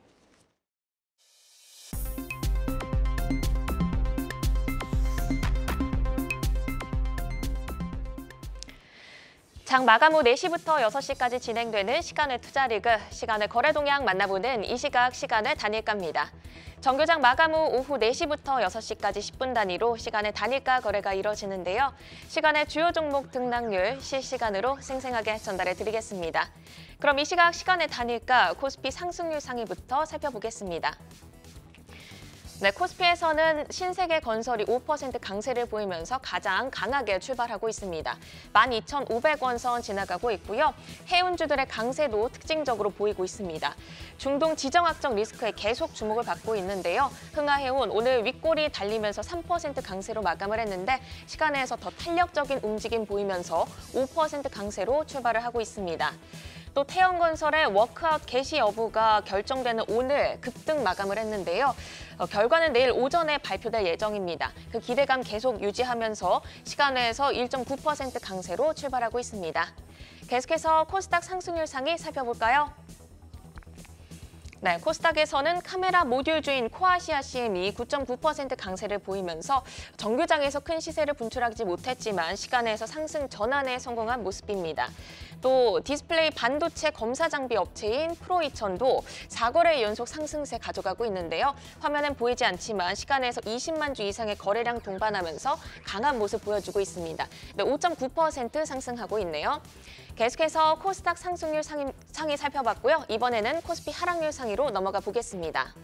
장 마감 후 4시부터 6시까지 진행되는 시간의 투자 리그, 시간의 거래 동향 만나보는 이 시각 시간의 단일가입니다. 정규장 마감 후 오후 4시부터 6시까지 10분 단위로 시간의 단일가 거래가 이뤄지는데요. 시간의 주요 종목 등락률 실시간으로 생생하게 전달해 드리겠습니다. 그럼 이 시각 시간의 단일가 코스피 상승률 상위부터 살펴보겠습니다. 네, 코스피에서는 신세계 건설이 5% 강세를 보이면서 가장 강하게 출발하고 있습니다. 12,500원 선 지나가고 있고요. 해운주들의 강세도 특징적으로 보이고 있습니다. 중동 지정학적 리스크에 계속 주목을 받고 있는데요. 흥하해운 오늘 윗골이 달리면서 3% 강세로 마감을 했는데 시간에서 더 탄력적인 움직임 보이면서 5% 강세로 출발을 하고 있습니다. 또 태영건설의 워크아웃 개시 여부가 결정되는 오늘 급등 마감을 했는데요. 결과는 내일 오전에 발표될 예정입니다. 그 기대감 계속 유지하면서 시간외에서 1.9% 강세로 출발하고 있습니다. 계속해서 코스닥 상승률 상위 살펴볼까요? 네, 코스닥에서는 카메라 모듈 주인 코아시아 CM이 9.9% 강세를 보이면서 정규장에서 큰 시세를 분출하지 못했지만 시간에서 상승 전환에 성공한 모습입니다. 또 디스플레이 반도체 검사 장비 업체인 프로이천도 4거래 연속 상승세 가져가고 있는데요. 화면엔 보이지 않지만 시간에서 20만 주 이상의 거래량 동반하면서 강한 모습 보여주고 있습니다. 네, 5.9% 상승하고 있네요. 계속해서 코스닥 상승률 상위 살펴봤고요. 이번에는 코스피 하락률 상위로 넘어가 보겠습니다.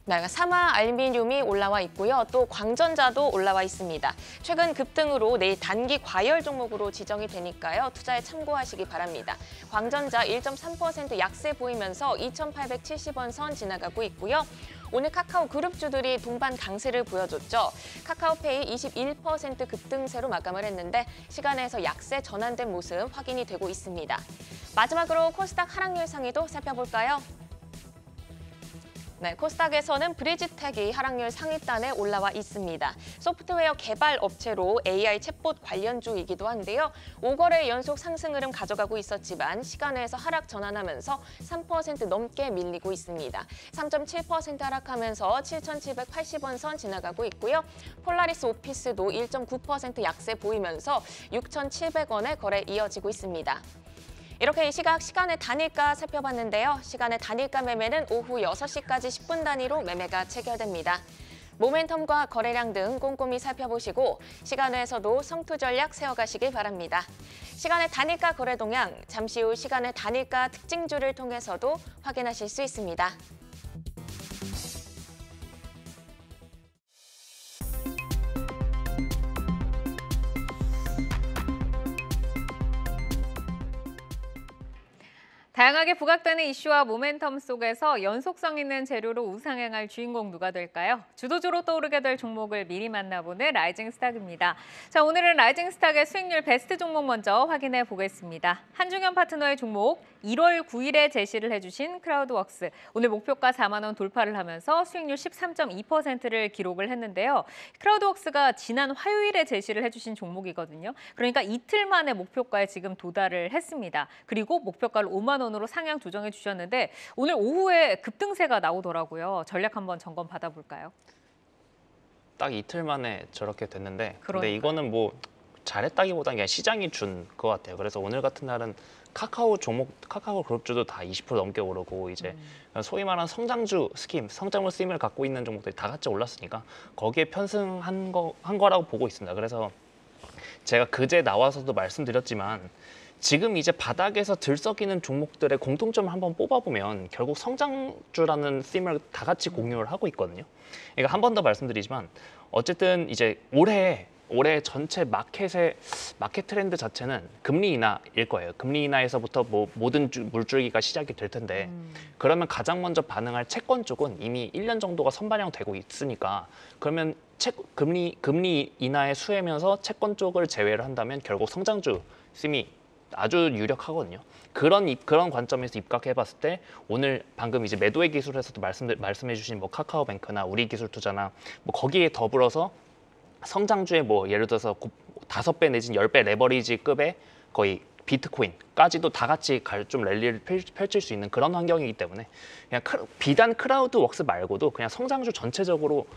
네, 사마 알루미늄이 올라와 있고요. 또 광전자도 올라와 있습니다. 최근 급등으로 내일 단기 과열 종목으로 지정이 되니까요. 투자에 참고하시기 바랍니다. 광전자 1.3% 약세 보이면서 2,870원 선 지나가고 있고요. 오늘 카카오 그룹주들이 동반 강세를 보여줬죠. 카카오페이 21% 급등세로 마감을 했는데 시간에서 약세 전환된 모습 확인이 되고 있습니다. 마지막으로 코스닥 하락률 상위도 살펴볼까요? 네, 코스닥에서는 브리지텍이 하락률 상위단에 올라와 있습니다. 소프트웨어 개발 업체로 AI 챗봇 관련주이기도 한데요. 5거래 연속 상승 흐름 가져가고 있었지만 시간에서 하락 전환하면서 3% 넘게 밀리고 있습니다. 3.7% 하락하면서 7,780원 선 지나가고 있고요. 폴라리스 오피스도 1.9% 약세 보이면서 6,700원의 거래 이어지고 있습니다. 이렇게 이 시각 시간의 단일가 살펴봤는데요. 시간의 단일가 매매는 오후 6시까지 10분 단위로 매매가 체결됩니다. 모멘텀과 거래량 등 꼼꼼히 살펴보시고 시간외에서도 성투 전략 세워가시길 바랍니다. 시간의 단일가 거래 동향, 잠시 후 시간의 단일가 특징주를 통해서도 확인하실 수 있습니다. 다양하게 부각되는 이슈와 모멘텀 속에서 연속성 있는 재료로 우상향할 주인공 누가 될까요? 주도주로 떠오르게 될 종목을 미리 만나보는 라이징 스탁입니다. 자, 오늘은 라이징 스탁의 수익률 베스트 종목 먼저 확인해 보겠습니다. 한중현 파트너의 종목 1월 9일에 제시를 해주신 크라우드웍스. 오늘 목표가 4만 원 돌파를 하면서 수익률 13.2%를 기록을 했는데요. 크라우드웍스가 지난 화요일에 제시를 해주신 종목이거든요. 그러니까 이틀 만에 목표가에 지금 도달을 했습니다. 그리고 목표가를 5만 원으로 상향 조정해 주셨는데 오늘 오후에 급등세가 나오더라고요. 전략 한번 점검 받아볼까요? 딱 이틀 만에 저렇게 됐는데 그러니까요. 근데 이거는 뭐 잘했다기보다는 그냥 시장이 준 것 같아요. 그래서 오늘 같은 날은 카카오 그룹주도 다 20% 넘게 오르고 이제 소위 말하는 성장주 스킴, 성장물 스킴을 갖고 있는 종목들이 다 같이 올랐으니까 거기에 편승한 거라고 보고 있습니다. 그래서 제가 그제 나와서도 말씀드렸지만 지금 이제 바닥에서 들썩이는 종목들의 공통점을 한번 뽑아보면 결국 성장주라는 팀을 다 같이 공유를 하고 있거든요. 그러니까 한 번 더 말씀드리지만 어쨌든 이제 올해 전체 마켓 트렌드 자체는 금리 인하일 거예요. 금리 인하에서부터 뭐 모든 물줄기가 시작이 될 텐데 그러면 가장 먼저 반응할 채권 쪽은 이미 1년 정도가 선반영되고 있으니까 그러면 금리 인하에 수혜면서 채권 쪽을 제외를 한다면 결국 성장주 팀이 아주 유력하거든요. 그런 관점에서 입각해봤을 때 오늘 방금 이제 매도의 기술에서도 말씀해주신 뭐 카카오뱅크나 우리기술투자나 뭐 거기에 더불어서 성장주의 뭐 예를 들어서 5배 내지는 10배 레버리지급의 거의 비트코인까지도 다 같이 좀 랠리를 펼칠 수 있는 그런 환경이기 때문에 그냥 비단 크라우드웍스 말고도 그냥 성장주 전체적으로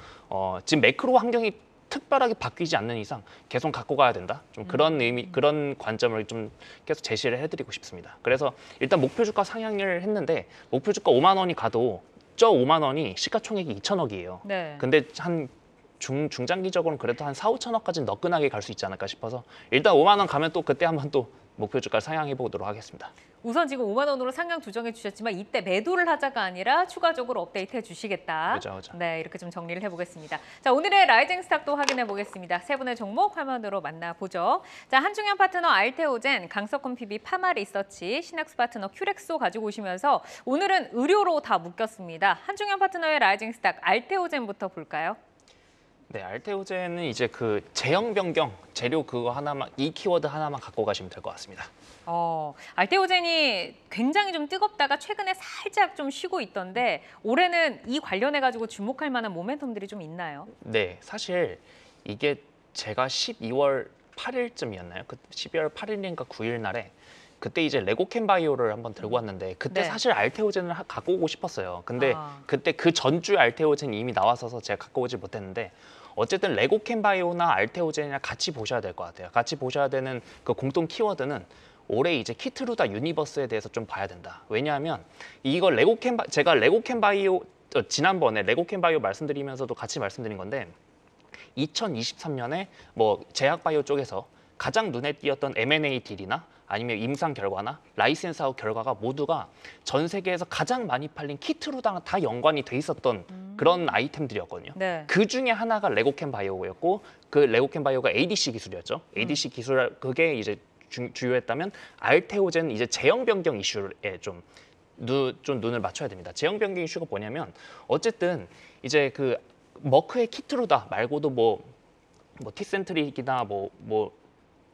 지금 매크로 환경이 특별하게 바뀌지 않는 이상 계속 갖고 가야 된다. 좀 그런 의미, 그런 관점을 좀 계속 제시를 해드리고 싶습니다. 그래서 일단 목표 주가 상향을 했는데 목표 주가 5만 원이 가도 저 5만 원이 시가총액이 2천억이에요. 네. 근데 한 중장기적으로는 그래도 한 4, 5천억까지는 너끈하게 갈 수 있지 않을까 싶어서 일단 5만 원 가면 또 그때 한번 또 목표 주가를 상향해 보도록 하겠습니다. 우선 지금 5만 원으로 상향 조정해 주셨지만 이때 매도를 하자가 아니라 추가적으로 업데이트해 주시겠다. 그죠. 네, 이렇게 좀 정리를 해보겠습니다. 자, 오늘의 라이징 스탁도 확인해 보겠습니다. 세 분의 종목 화면으로 만나보죠. 자, 한중현 파트너 알테오젠, 강석훈 PB 파마 리서치, 신학수 파트너 큐렉소 가지고 오시면서 오늘은 의료로 다 묶였습니다. 한중현 파트너의 라이징 스탁 알테오젠부터 볼까요? 네, 알테오젠은 이제 그 제형 변경, 재료 그거 하나만, 이 키워드 하나만 갖고 가시면 될 것 같습니다. 알테오젠이 굉장히 좀 뜨겁다가 최근에 살짝 좀 쉬고 있던데 올해는 이 관련해가지고 주목할 만한 모멘텀들이 좀 있나요? 네, 사실 이게 제가 12월 8일쯤이었나요? 그 12월 8일인가 9일 날에 그때 이제 레고캠 바이오를 한번 들고 왔는데 그때 네. 사실 알테오젠을 갖고 오고 싶었어요. 근데 아. 그때 그 전주 알테오젠이 이미 나왔어서 제가 갖고 오지 못했는데 어쨌든 레고캠 바이오나 알테오젠이랑 같이 보셔야 될 것 같아요. 같이 보셔야 되는 그 공통 키워드는 올해 이제 키트루다 유니버스에 대해서 좀 봐야 된다. 왜냐하면 이거 제가 레고캠 바이오 지난번에 레고캠 바이오 말씀드리면서도 같이 말씀드린 건데 2023년에 뭐 제약바이오 쪽에서 가장 눈에 띄었던 M&A 딜이나 아니면 임상 결과나 라이센스 아웃 결과가 모두가 전 세계에서 가장 많이 팔린 키트로랑 다 연관이 돼 있었던 그런 아이템들이었거든요. 네. 그 중에 하나가 레고캠 바이오였고 그 레고캠 바이오가 ADC 기술이었죠. ADC 기술 그게 이제 주요했다면 알테오젠 이제 제형 변경 이슈에 좀 눈을 맞춰야 됩니다. 제형 변경 이슈가 뭐냐면 어쨌든 이제 그 머크의 키트루다 말고도 뭐 티센트릭이나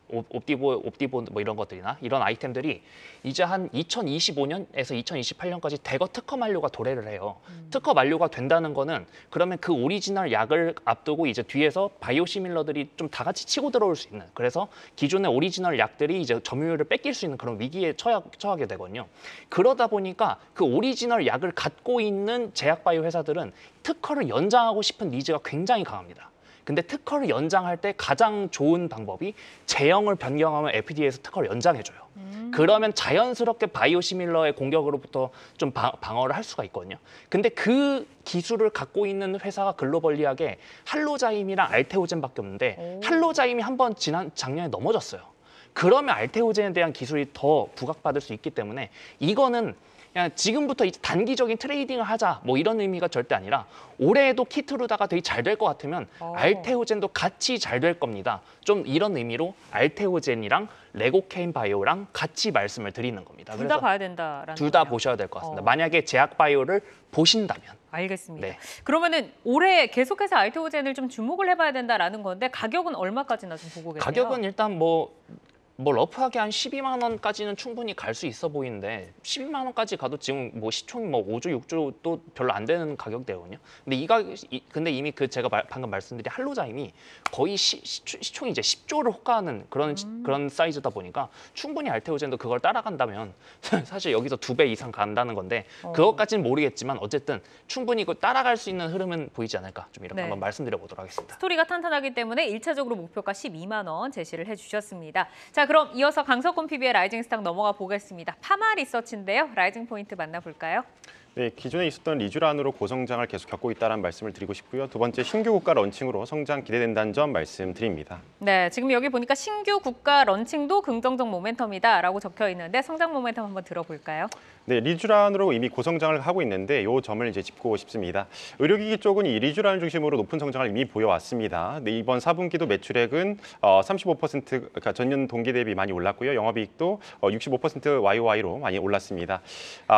옵디보 뭐 이런 것들이나 이런 아이템들이 이제 한 2025년에서 2028년까지 대거 특허 만료가 도래를 해요. 특허 만료가 된다는 거는 그러면 그 오리지널 약을 앞두고 이제 뒤에서 바이오시밀러들이 좀 다 같이 치고 들어올 수 있는 그래서 기존의 오리지널 약들이 이제 점유율을 뺏길 수 있는 그런 위기에 처하게 되거든요. 그러다 보니까 그 오리지널 약을 갖고 있는 제약 바이오 회사들은 특허를 연장하고 싶은 니즈가 굉장히 강합니다. 근데 특허를 연장할 때 가장 좋은 방법이 제형을 변경하면 FDA에서 특허를 연장해줘요. 그러면 자연스럽게 바이오시밀러의 공격으로부터 좀 방어를 할 수가 있거든요. 근데 그 기술을 갖고 있는 회사가 글로벌리하게 할로자임이랑 알테오젠밖에 없는데 할로자임이 한번 작년에 넘어졌어요. 그러면 알테오젠에 대한 기술이 더 부각받을 수 있기 때문에 이거는 그냥 지금부터 이제 단기적인 트레이딩을 하자 뭐 이런 의미가 절대 아니라 올해에도 키트루다가 되게 잘 될 것 같으면 알테오젠도 같이 잘 될 겁니다. 좀 이런 의미로 알테오젠이랑 레고케인 바이오랑 같이 말씀을 드리는 겁니다. 둘 다 봐야 된다라는 둘 다 거네요. 보셔야 될 것 같습니다. 만약에 제약 바이오를 보신다면. 알겠습니다. 네. 그러면은 올해 계속해서 알테오젠을 좀 주목을 해봐야 된다라는 건데 가격은 얼마까지나 좀 보고 계세요? 가격은 일단 뭐 러프하게 한 12만 원까지는 충분히 갈 수 있어 보이는데 12만 원까지 가도 지금 뭐 시총이 뭐 5조, 6조도 별로 안 되는 가격대거든요. 근데 이미 그 제가 방금 말씀드린 할로자임이 거의 시총이 이제 10조를 호가하는 그런 사이즈다 보니까 충분히 알테오젠도 그걸 따라간다면 사실 여기서 2배 이상 간다는 건데 그것까지는 모르겠지만 어쨌든 충분히 그 따라갈 수 있는 흐름은 보이지 않을까 좀 이렇게 네. 한번 말씀드려 보도록 하겠습니다. 스토리가 탄탄하기 때문에 1차적으로 목표가 12만 원 제시를 해주셨습니다. 자, 그럼 이어서 강석훈 PB의 라이징 스탁 넘어가 보겠습니다. 파마 리서치인데요. 라이징 포인트 만나볼까요? 네, 기존에 있었던 리쥬란으로 고성장을 계속 겪고 있다는 말씀을 드리고 싶고요. 두 번째, 신규 국가 런칭으로 성장 기대된다는 점 말씀드립니다. 네, 지금 여기 보니까 신규 국가 런칭도 긍정적 모멘텀이다라고 적혀 있는데 성장 모멘텀 한번 들어볼까요? 네, 리쥬란으로 이미 고성장을 하고 있는데 이 점을 이제 짚고 싶습니다. 의료기기 쪽은 이 리쥬란을 중심으로 높은 성장을 이미 보여왔습니다. 네, 이번 4분기도 매출액은 35% 그러니까 전년 동기 대비 많이 올랐고요. 영업이익도 65% YOY로 많이 올랐습니다.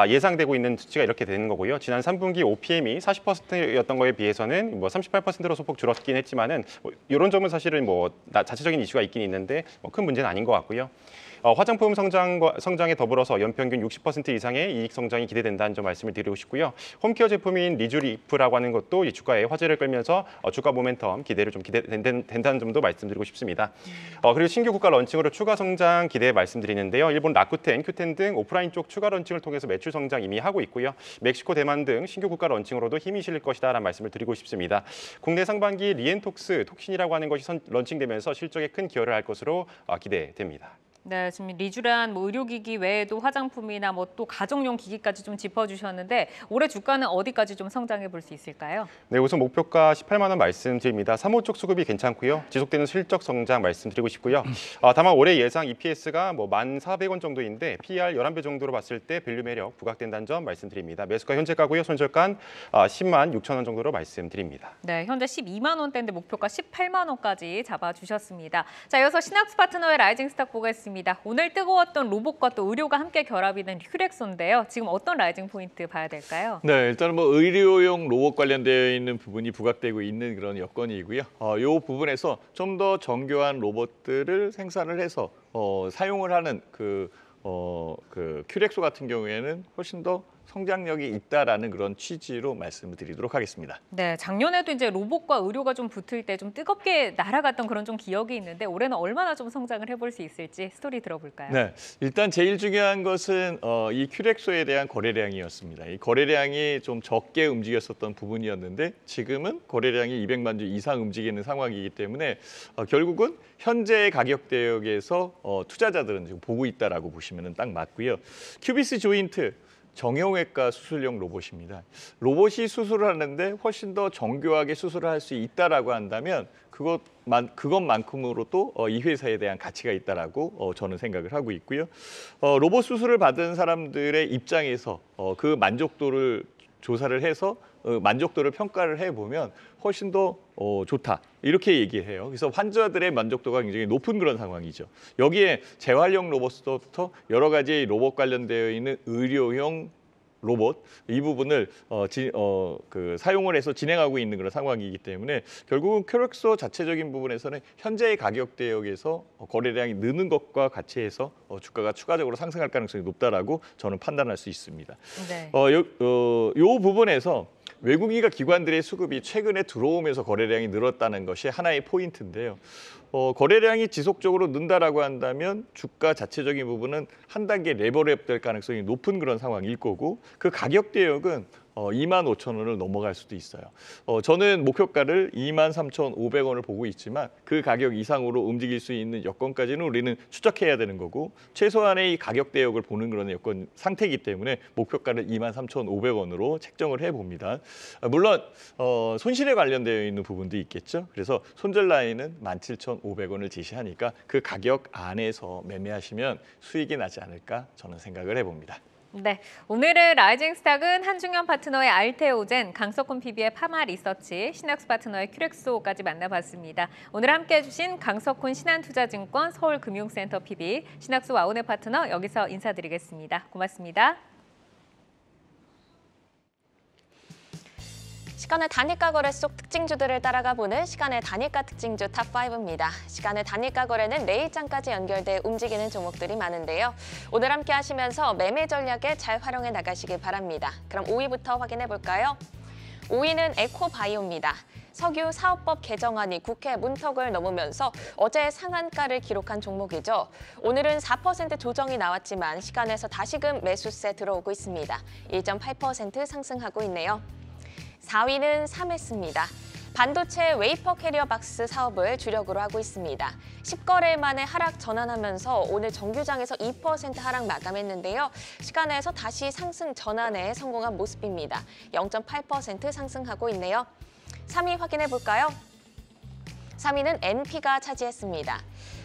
예상되고 있는 수치가 이렇게 되는 거고요. 지난 3분기 OPM이 40%였던 거에 비해서는 뭐 38%로 소폭 줄었긴 했지만은 이런 점은 사실은 뭐 자체적인 이슈가 있긴 있는데 큰 문제는 아닌 것 같고요. 화장품 성장에 더불어서 연평균 60% 이상의 이익 성장이 기대된다는 점 말씀을 드리고 싶고요. 홈케어 제품인 리쥬리프라고 하는 것도 이 주가에 화제를 끌면서 주가 모멘텀 기대를 좀 된다는 점도 말씀드리고 싶습니다. 그리고 신규 국가 런칭으로 추가 성장 기대 말씀드리는데요. 일본 라쿠텐, 큐텐 등 오프라인 쪽 추가 런칭을 통해서 매출 성장 이미 하고 있고요. 멕시코, 대만 등 신규 국가 런칭으로도 힘이 실릴 것이다라는 말씀을 드리고 싶습니다. 국내 상반기 리엔톡스 톡신이라고 하는 것이 런칭되면서 실적에 큰 기여를 할 것으로 기대됩니다. 네, 지금 리쥬란 의료기기 외에도 화장품이나 또 가정용 기기까지 좀 짚어주셨는데 올해 주가는 어디까지 좀 성장해 볼 수 있을까요? 네, 우선 목표가 18만 원 말씀드립니다. 3호 쪽 수급이 괜찮고요. 지속되는 실적 성장 말씀드리고 싶고요. 다만 올해 예상 EPS가 1,400원 정도인데 PER 11배 정도로 봤을 때 밸류 매력 부각된다는 점 말씀드립니다. 매수가 현재가고요. 손절가는 10만 6천 원 정도로 말씀드립니다. 네, 현재 12만 원대인데 목표가 18만 원까지 잡아주셨습니다. 자, 이어서 신학스 파트너의 라이징 스탁 보겠습니다. 오늘 뜨거웠던 로봇과 또 의료가 함께 결합이 된 큐렉소인데요. 지금 어떤 라이징 포인트 봐야 될까요? 네, 일단은 의료용 로봇 관련되어 있는 부분이 부각되고 있는 그런 여건이고요. 이 부분에서 좀 더 정교한 로봇들을 생산을 해서 사용을 하는 그 큐렉소 같은 경우에는 훨씬 더 성장력이 있다라는 그런 취지로 말씀을 드리도록 하겠습니다. 네, 작년에도 이제 로봇과 의료가 좀 붙을 때 좀 뜨겁게 날아갔던 그런 좀 기억이 있는데 올해는 얼마나 좀 성장을 해볼 수 있을지 스토리 들어볼까요? 네, 일단 제일 중요한 것은 이 큐렉소에 대한 거래량이었습니다. 이 거래량이 좀 적게 움직였었던 부분이었는데 지금은 거래량이 200만 주 이상 움직이는 상황이기 때문에 결국은 현재 가격 대역에서 투자자들은 지금 보고 있다라고 보시면 딱 맞고요. 큐비스 조인트 정형외과 수술용 로봇입니다. 로봇이 수술을 하는데 훨씬 더 정교하게 수술을 할 수 있다라고 한다면 그것만큼으로도 이 회사에 대한 가치가 있다라고 저는 생각을 하고 있고요. 로봇 수술을 받은 사람들의 입장에서 그 만족도를 조사를 해서 만족도를 평가를 해보면 훨씬 더 좋다 이렇게 얘기해요. 그래서 환자들의 만족도가 굉장히 높은 그런 상황이죠. 여기에 재활용 로봇부터 여러 가지 로봇 관련되어 있는 의료용 로봇 이 부분을 사용을 해서 진행하고 있는 그런 상황이기 때문에 결국은 큐렉소 자체적인 부분에서는 현재의 가격 대역에서 거래량이 느는 것과 같이 해서 주가가 추가적으로 상승할 가능성이 높다라고 저는 판단할 수 있습니다. 네. 이 부분에서 외국인과 기관들의 수급이 최근에 들어오면서 거래량이 늘었다는 것이 하나의 포인트인데요. 거래량이 지속적으로 는다라고 한다면 주가 자체적인 부분은 한 단계 레벨업 될 가능성이 높은 그런 상황일 거고 그 가격 대역은 25,000원을 넘어갈 수도 있어요. 저는 목표가를 23,500원을 보고 있지만 그 가격 이상으로 움직일 수 있는 여건까지는 우리는 추적해야 되는 거고 최소한의 이 가격 대역을 보는 그런 여건 상태이기 때문에 목표가를 23,500원으로 책정을 해봅니다. 물론 손실에 관련되어 있는 부분도 있겠죠. 그래서 손절 라인은 17,500원을 제시하니까 그 가격 안에서 매매하시면 수익이 나지 않을까 저는 생각을 해봅니다. 네, 오늘의 라이징 스탁은 한중현 파트너의 알테오젠, 강석훈 PB의 파마 리서치, 신학스 파트너의 큐렉소까지 만나봤습니다. 오늘 함께해 주신 강석훈 신한투자증권 서울금융센터 PB, 신학스 와운의 파트너 여기서 인사드리겠습니다. 고맙습니다. 시간의 단일가 거래 속 특징주들을 따라가 보는 시간의 단일가 특징주 탑5입니다. 시간의 단일가 거래는 내일장까지 연결돼 움직이는 종목들이 많은데요. 오늘 함께 하시면서 매매 전략에 잘 활용해 나가시길 바랍니다. 그럼 5위부터 확인해 볼까요? 5위는 에코바이오입니다. 석유 사업법 개정안이 국회 문턱을 넘으면서 어제 상한가를 기록한 종목이죠. 오늘은 4% 조정이 나왔지만 시간에서 다시금 매수세 들어오고 있습니다. 1.8% 상승하고 있네요. 4위는 사메스입니다. 반도체 웨이퍼 캐리어 박스 사업을 주력으로 하고 있습니다. 10거래일 만에 하락 전환하면서 오늘 정규장에서 2% 하락 마감했는데요. 시간에서 다시 상승 전환에 성공한 모습입니다. 0.8% 상승하고 있네요. 3위 확인해 볼까요? 3위는 NP가 차지했습니다.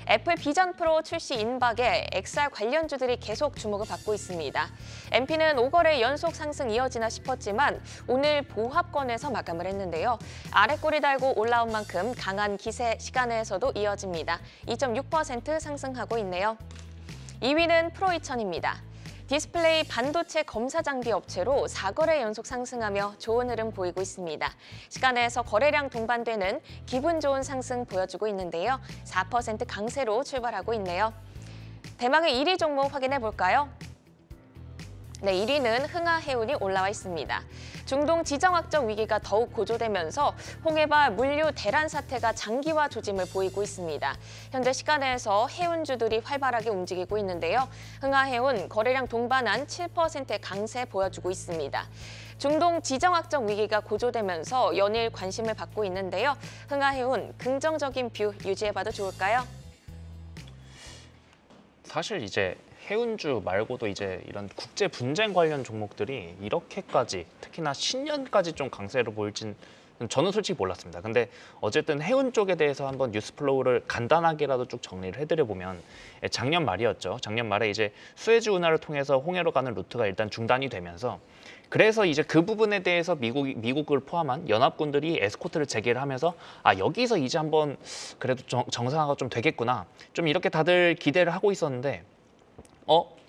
애플 비전 프로 출시 인박에 XR 관련주들이 계속 주목을 받고 있습니다. NP는 5거래 연속 상승 이어지나 싶었지만 오늘 보합권에서 마감을 했는데요. 아래 꼬리 달고 올라온 만큼 강한 기세 시간에서도 이어집니다. 2.6% 상승하고 있네요. 2위는 프로이천입니다. 디스플레이 반도체 검사 장비 업체로 4거래 연속 상승하며 좋은 흐름 보이고 있습니다. 시간에서 거래량 동반되는 기분 좋은 상승 보여주고 있는데요. 4% 강세로 출발하고 있네요. 대망의 1위 종목 확인해 볼까요? 네, 1위는 흥하해운이 올라와 있습니다. 중동 지정학적 위기가 더욱 고조되면서 홍해발 물류 대란 사태가 장기화 조짐을 보이고 있습니다. 현재 시가내에서 해운주들이 활발하게 움직이고 있는데요. 흥하해운 거래량 동반한 7%의 강세 보여주고 있습니다. 중동 지정학적 위기가 고조되면서 연일 관심을 받고 있는데요. 흥하해운 긍정적인 뷰 유지해봐도 좋을까요? 사실 이제 해운주 말고도 이제 이런 국제 분쟁 관련 종목들이 이렇게까지 특히나 신년까지 좀 강세로 보일진 저는 솔직히 몰랐습니다. 근데 어쨌든 해운 쪽에 대해서 한번 뉴스 플로우를 간단하게라도 쭉 정리를 해드려 보면 작년 말이었죠. 작년 말에 이제 수에즈 운하를 통해서 홍해로 가는 루트가 일단 중단이 되면서 그래서 이제 그 부분에 대해서 미국을 포함한 연합군들이 에스코트를 재개를 하면서 아 여기서 이제 한번 그래도 정상화가 좀 되겠구나. 좀 이렇게 다들 기대를 하고 있었는데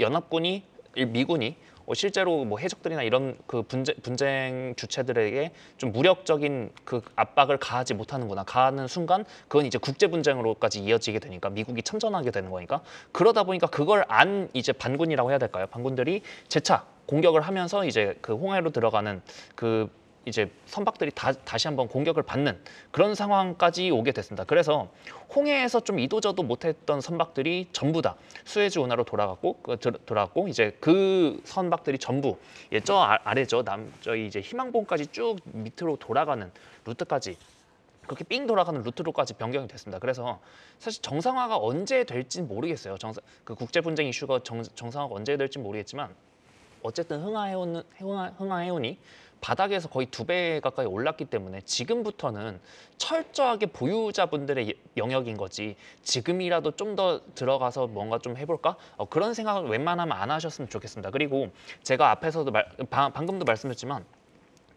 연합군이 미군이 실제로 뭐 해적들이나 이런 그 분쟁 주체들에게 좀 무력적인 그 압박을 가하지 못하는구나. 가하는 순간 그건 이제 국제 분쟁으로까지 이어지게 되니까 미국이 참전하게 되는 거니까 그러다 보니까 그걸 안 이제 반군이라고 해야 될까요? 반군들이 재차 공격을 하면서 이제 그 홍해로 들어가는 그 이제 선박들이 다시 한번 공격을 받는 그런 상황까지 오게 됐습니다. 그래서 홍해에서 좀 이도저도 못했던 선박들이 전부 다 수에즈 운하로 돌아갔고 이제 그 선박들이 전부 저 아래죠 저희 이제 희망봉까지 쭉 밑으로 돌아가는 루트까지 그렇게 삥 돌아가는 루트로까지 변경이 됐습니다. 그래서 사실 정상화가 언제 될지 모르겠어요. 그 국제 분쟁 이슈가 정상화가 언제 될지 모르겠지만 어쨌든 흥하해운이 바닥에서 거의 2배 가까이 올랐기 때문에 지금부터는 철저하게 보유자분들의 영역인 거지 지금이라도 좀 더 들어가서 뭔가 좀 해볼까? 그런 생각을 웬만하면 안 하셨으면 좋겠습니다. 그리고 제가 앞에서도 방금도 말씀드렸지만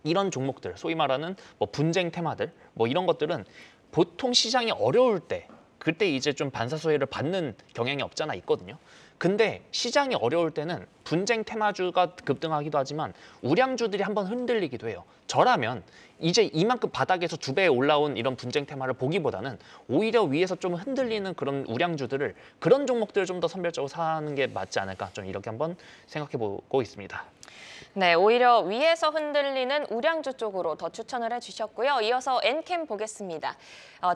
이런 종목들, 소위 말하는 뭐 분쟁 테마들, 뭐 이런 것들은 보통 시장이 어려울 때 그때 이제 좀 반사수혜를 받는 경향이 없잖아 있거든요. 근데 시장이 어려울 때는 분쟁 테마주가 급등하기도 하지만 우량주들이 한번 흔들리기도 해요. 저라면 이제 이만큼 바닥에서 2배 올라온 이런 분쟁 테마를 보기보다는 오히려 위에서 좀 흔들리는 그런 우량주들을 그런 종목들을 좀 더 선별적으로 사는 게 맞지 않을까 좀 이렇게 한번 생각해 보고 있습니다. 네, 오히려 위에서 흔들리는 우량주 쪽으로 더 추천을 해주셨고요. 이어서 엔캠 보겠습니다.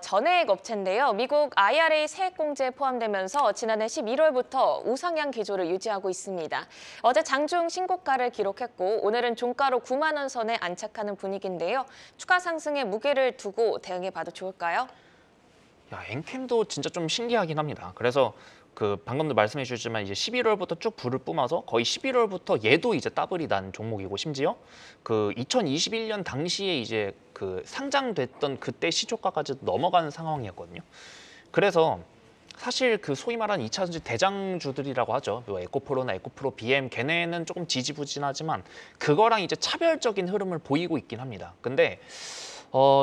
전해액 업체인데요. 미국 IRA 세액공제에 포함되면서 지난해 11월부터 우상향 기조를 유지하고 있습니다. 어제 장중 신고가를 기록했고 오늘은 종가로 9만 원 선에 안착하는 분위기인데요. 추가 상승에 무게를 두고 대응해봐도 좋을까요? 야, 엔캠도 진짜 좀 신기하긴 합니다. 그래서 그 방금도 말씀해 주셨지만 이제 11월부터 쭉 불을 뿜어서 거의 11월부터 얘도 이제 더블이 난 종목이고 심지어 그 2021년 당시에 이제 그 상장됐던 그때 시초가까지 넘어가는 상황이었거든요. 그래서 사실 그 소위 말하는 2차 전지 대장주들이라고 하죠. 뭐 에코프로나 에코프로 BM 걔네는 조금 지지부진하지만 그거랑 이제 차별적인 흐름을 보이고 있긴 합니다. 근데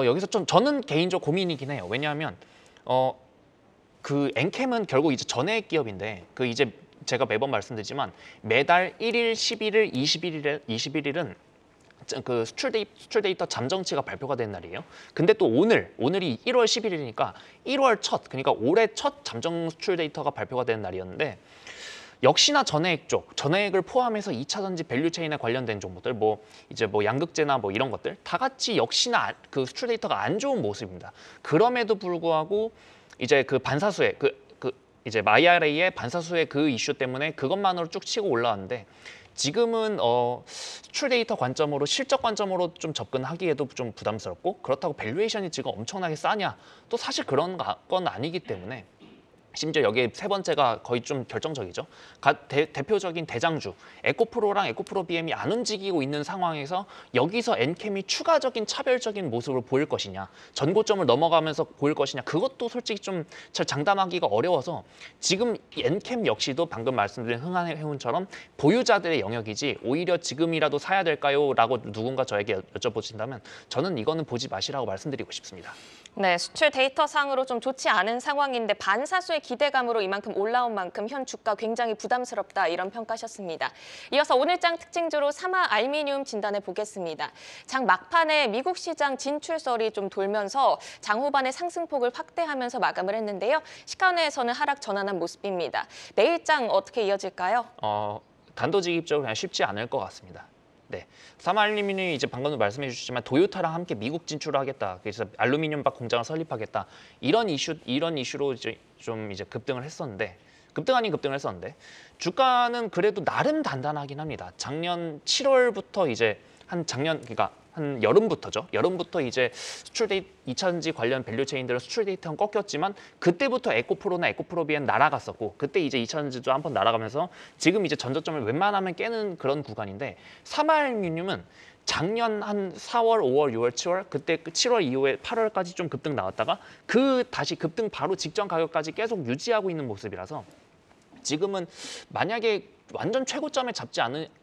여기서 좀 저는 개인적 고민이긴 해요. 왜냐하면 그 엔캠은 결국 이제 전해액 기업인데 그 이제 제가 매번 말씀드리지만 매달 1일, 11일, 21일은 그 수출 데이터 잠정치가 발표가 된 날이에요. 근데 또 오늘이 1월 11일이니까 1월 그러니까 올해 첫 잠정 수출 데이터가 발표가 된 날이었는데 역시나 전해액을 포함해서 2차 전지 밸류체인에 관련된 종목들, 뭐 이제 뭐 양극재나 뭐 이런 것들 다 같이 역시나 그 수출 데이터가 안 좋은 모습입니다. 그럼에도 불구하고 이제 그 반사수혜 이제 IRA의 반사수혜 그 이슈 때문에 그것만으로 쭉 치고 올라왔는데 지금은 수출 데이터 관점으로 실적 관점으로 좀 접근하기에도 좀 부담스럽고 그렇다고 밸류에이션이 지금 엄청나게 싸냐 또 사실 그런 건 아니기 때문에 심지어 여기에 세 번째가 거의 좀 결정적이죠. 대표적인 대장주 에코프로랑 에코프로 BM이 안 움직이고 있는 상황에서 여기서 엔캠이 추가적인 차별적인 모습을 보일 것이냐, 전고점을 넘어가면서 보일 것이냐, 그것도 솔직히 좀 잘 장담하기가 어려워서 지금 엔캠 역시도 방금 말씀드린 흥하해운처럼 보유자들의 영역이지 오히려 지금이라도 사야 될까요? 라고 누군가 저에게 여쭤보신다면 저는 이거는 보지 마시라고 말씀드리고 싶습니다. 네, 수출 데이터 상으로 좀 좋지 않은 상황인데 반사수혜 기대감으로 이만큼 올라온 만큼 현 주가 굉장히 부담스럽다 이런 평가하셨습니다. 이어서 오늘장 특징주로 사마 알미늄 진단해 보겠습니다. 장 막판에 미국 시장 진출설이 좀 돌면서 장 후반에 상승폭을 확대하면서 마감을 했는데요. 시간외에서는 하락 전환한 모습입니다. 내일장 어떻게 이어질까요? 단도직입적으로 그냥 쉽지 않을 것 같습니다. 네, 사마알루미늄이 이제 방금도 말씀해 주셨지만 도요타랑 함께 미국 진출을 하겠다. 그래서 알루미늄 박 공장을 설립하겠다. 이런 이슈로 이제 좀 급등을 했었는데 급등 아닌 급등을 했었는데 주가는 그래도 나름 단단하긴 합니다. 작년 7월부터 이제 그러니까 한 여름부터죠. 여름부터 이제 수출 데이터 2차전지 관련 밸류 체인들은 수출 데이터는 꺾였지만 그때부터 에코프로나 에코프로비엔 날아갔었고 그때 이제 2차전지도 한번 날아가면서 지금 이제 전저점을 웬만하면 깨는 그런 구간인데 사마알루미늄은 작년 한 4월, 5월, 6월, 7월 그때 7월 이후에 8월까지 좀 급등 나왔다가 다시 급등 바로 직전 가격까지 계속 유지하고 있는 모습이라서 지금은 만약에 완전 최고점에 잡지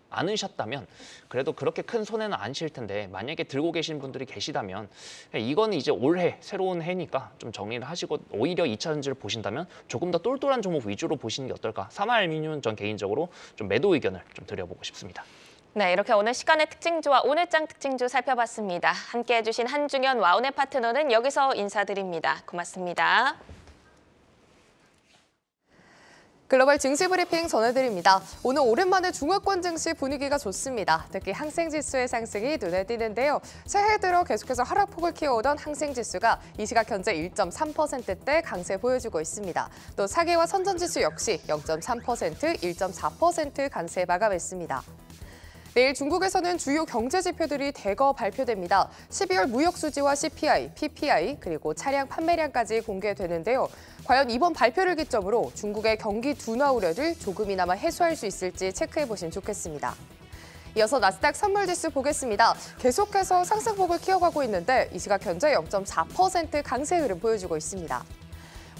않으셨다면 그래도 그렇게 큰 손해는 안 실 텐데 만약에 들고 계신 분들이 계시다면 이건 이제 올해 새로운 해니까 좀 정리를 하시고 오히려 2차전지를 보신다면 조금 더 똘똘한 종목 위주로 보시는 게 어떨까. 사마알루미늄은 전 개인적으로 좀 매도 의견을 좀 드려보고 싶습니다. 네, 이렇게 오늘 시간의 특징주와 오늘장 특징주 살펴봤습니다. 함께해 주신 한중현 와운의 파트너는 여기서 인사드립니다. 고맙습니다. 글로벌 증시 브리핑 전해드립니다. 오늘 오랜만에 중화권 증시 분위기가 좋습니다. 특히 항생지수의 상승이 눈에 띄는데요. 새해 들어 계속해서 하락폭을 키워오던 항생지수가 이 시각 현재 1.3%대 강세 보여주고 있습니다. 또 사계와 선전지수 역시 0.3%, 1.4% 강세 마감했습니다. 내일 중국에서는 주요 경제 지표들이 대거 발표됩니다. 12월 무역 수지와 CPI, PPI, 그리고 차량 판매량까지 공개되는데요. 과연 이번 발표를 기점으로 중국의 경기 둔화 우려를 조금이나마 해소할 수 있을지 체크해보시면 좋겠습니다. 이어서 나스닥 선물지수 보겠습니다. 계속해서 상승폭을 키워가고 있는데 이 시각 현재 0.4% 강세 흐름 보여주고 있습니다.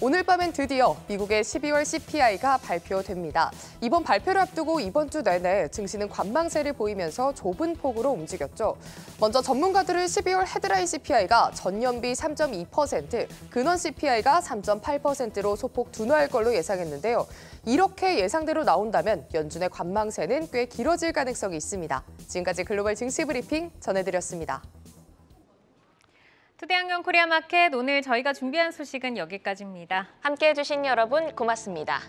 오늘 밤엔 드디어 미국의 12월 CPI가 발표됩니다. 이번 발표를 앞두고 이번 주 내내 증시는 관망세를 보이면서 좁은 폭으로 움직였죠. 먼저 전문가들은 12월 헤드라인 CPI가 전년비 3.2%, 근원 CPI가 3.8%로 소폭 둔화할 걸로 예상했는데요. 이렇게 예상대로 나온다면 연준의 관망세는 꽤 길어질 가능성이 있습니다. 지금까지 글로벌 증시 브리핑 전해드렸습니다. 투데이안경 코리아마켓 오늘 저희가 준비한 소식은 여기까지입니다. 함께해 주신 여러분 고맙습니다.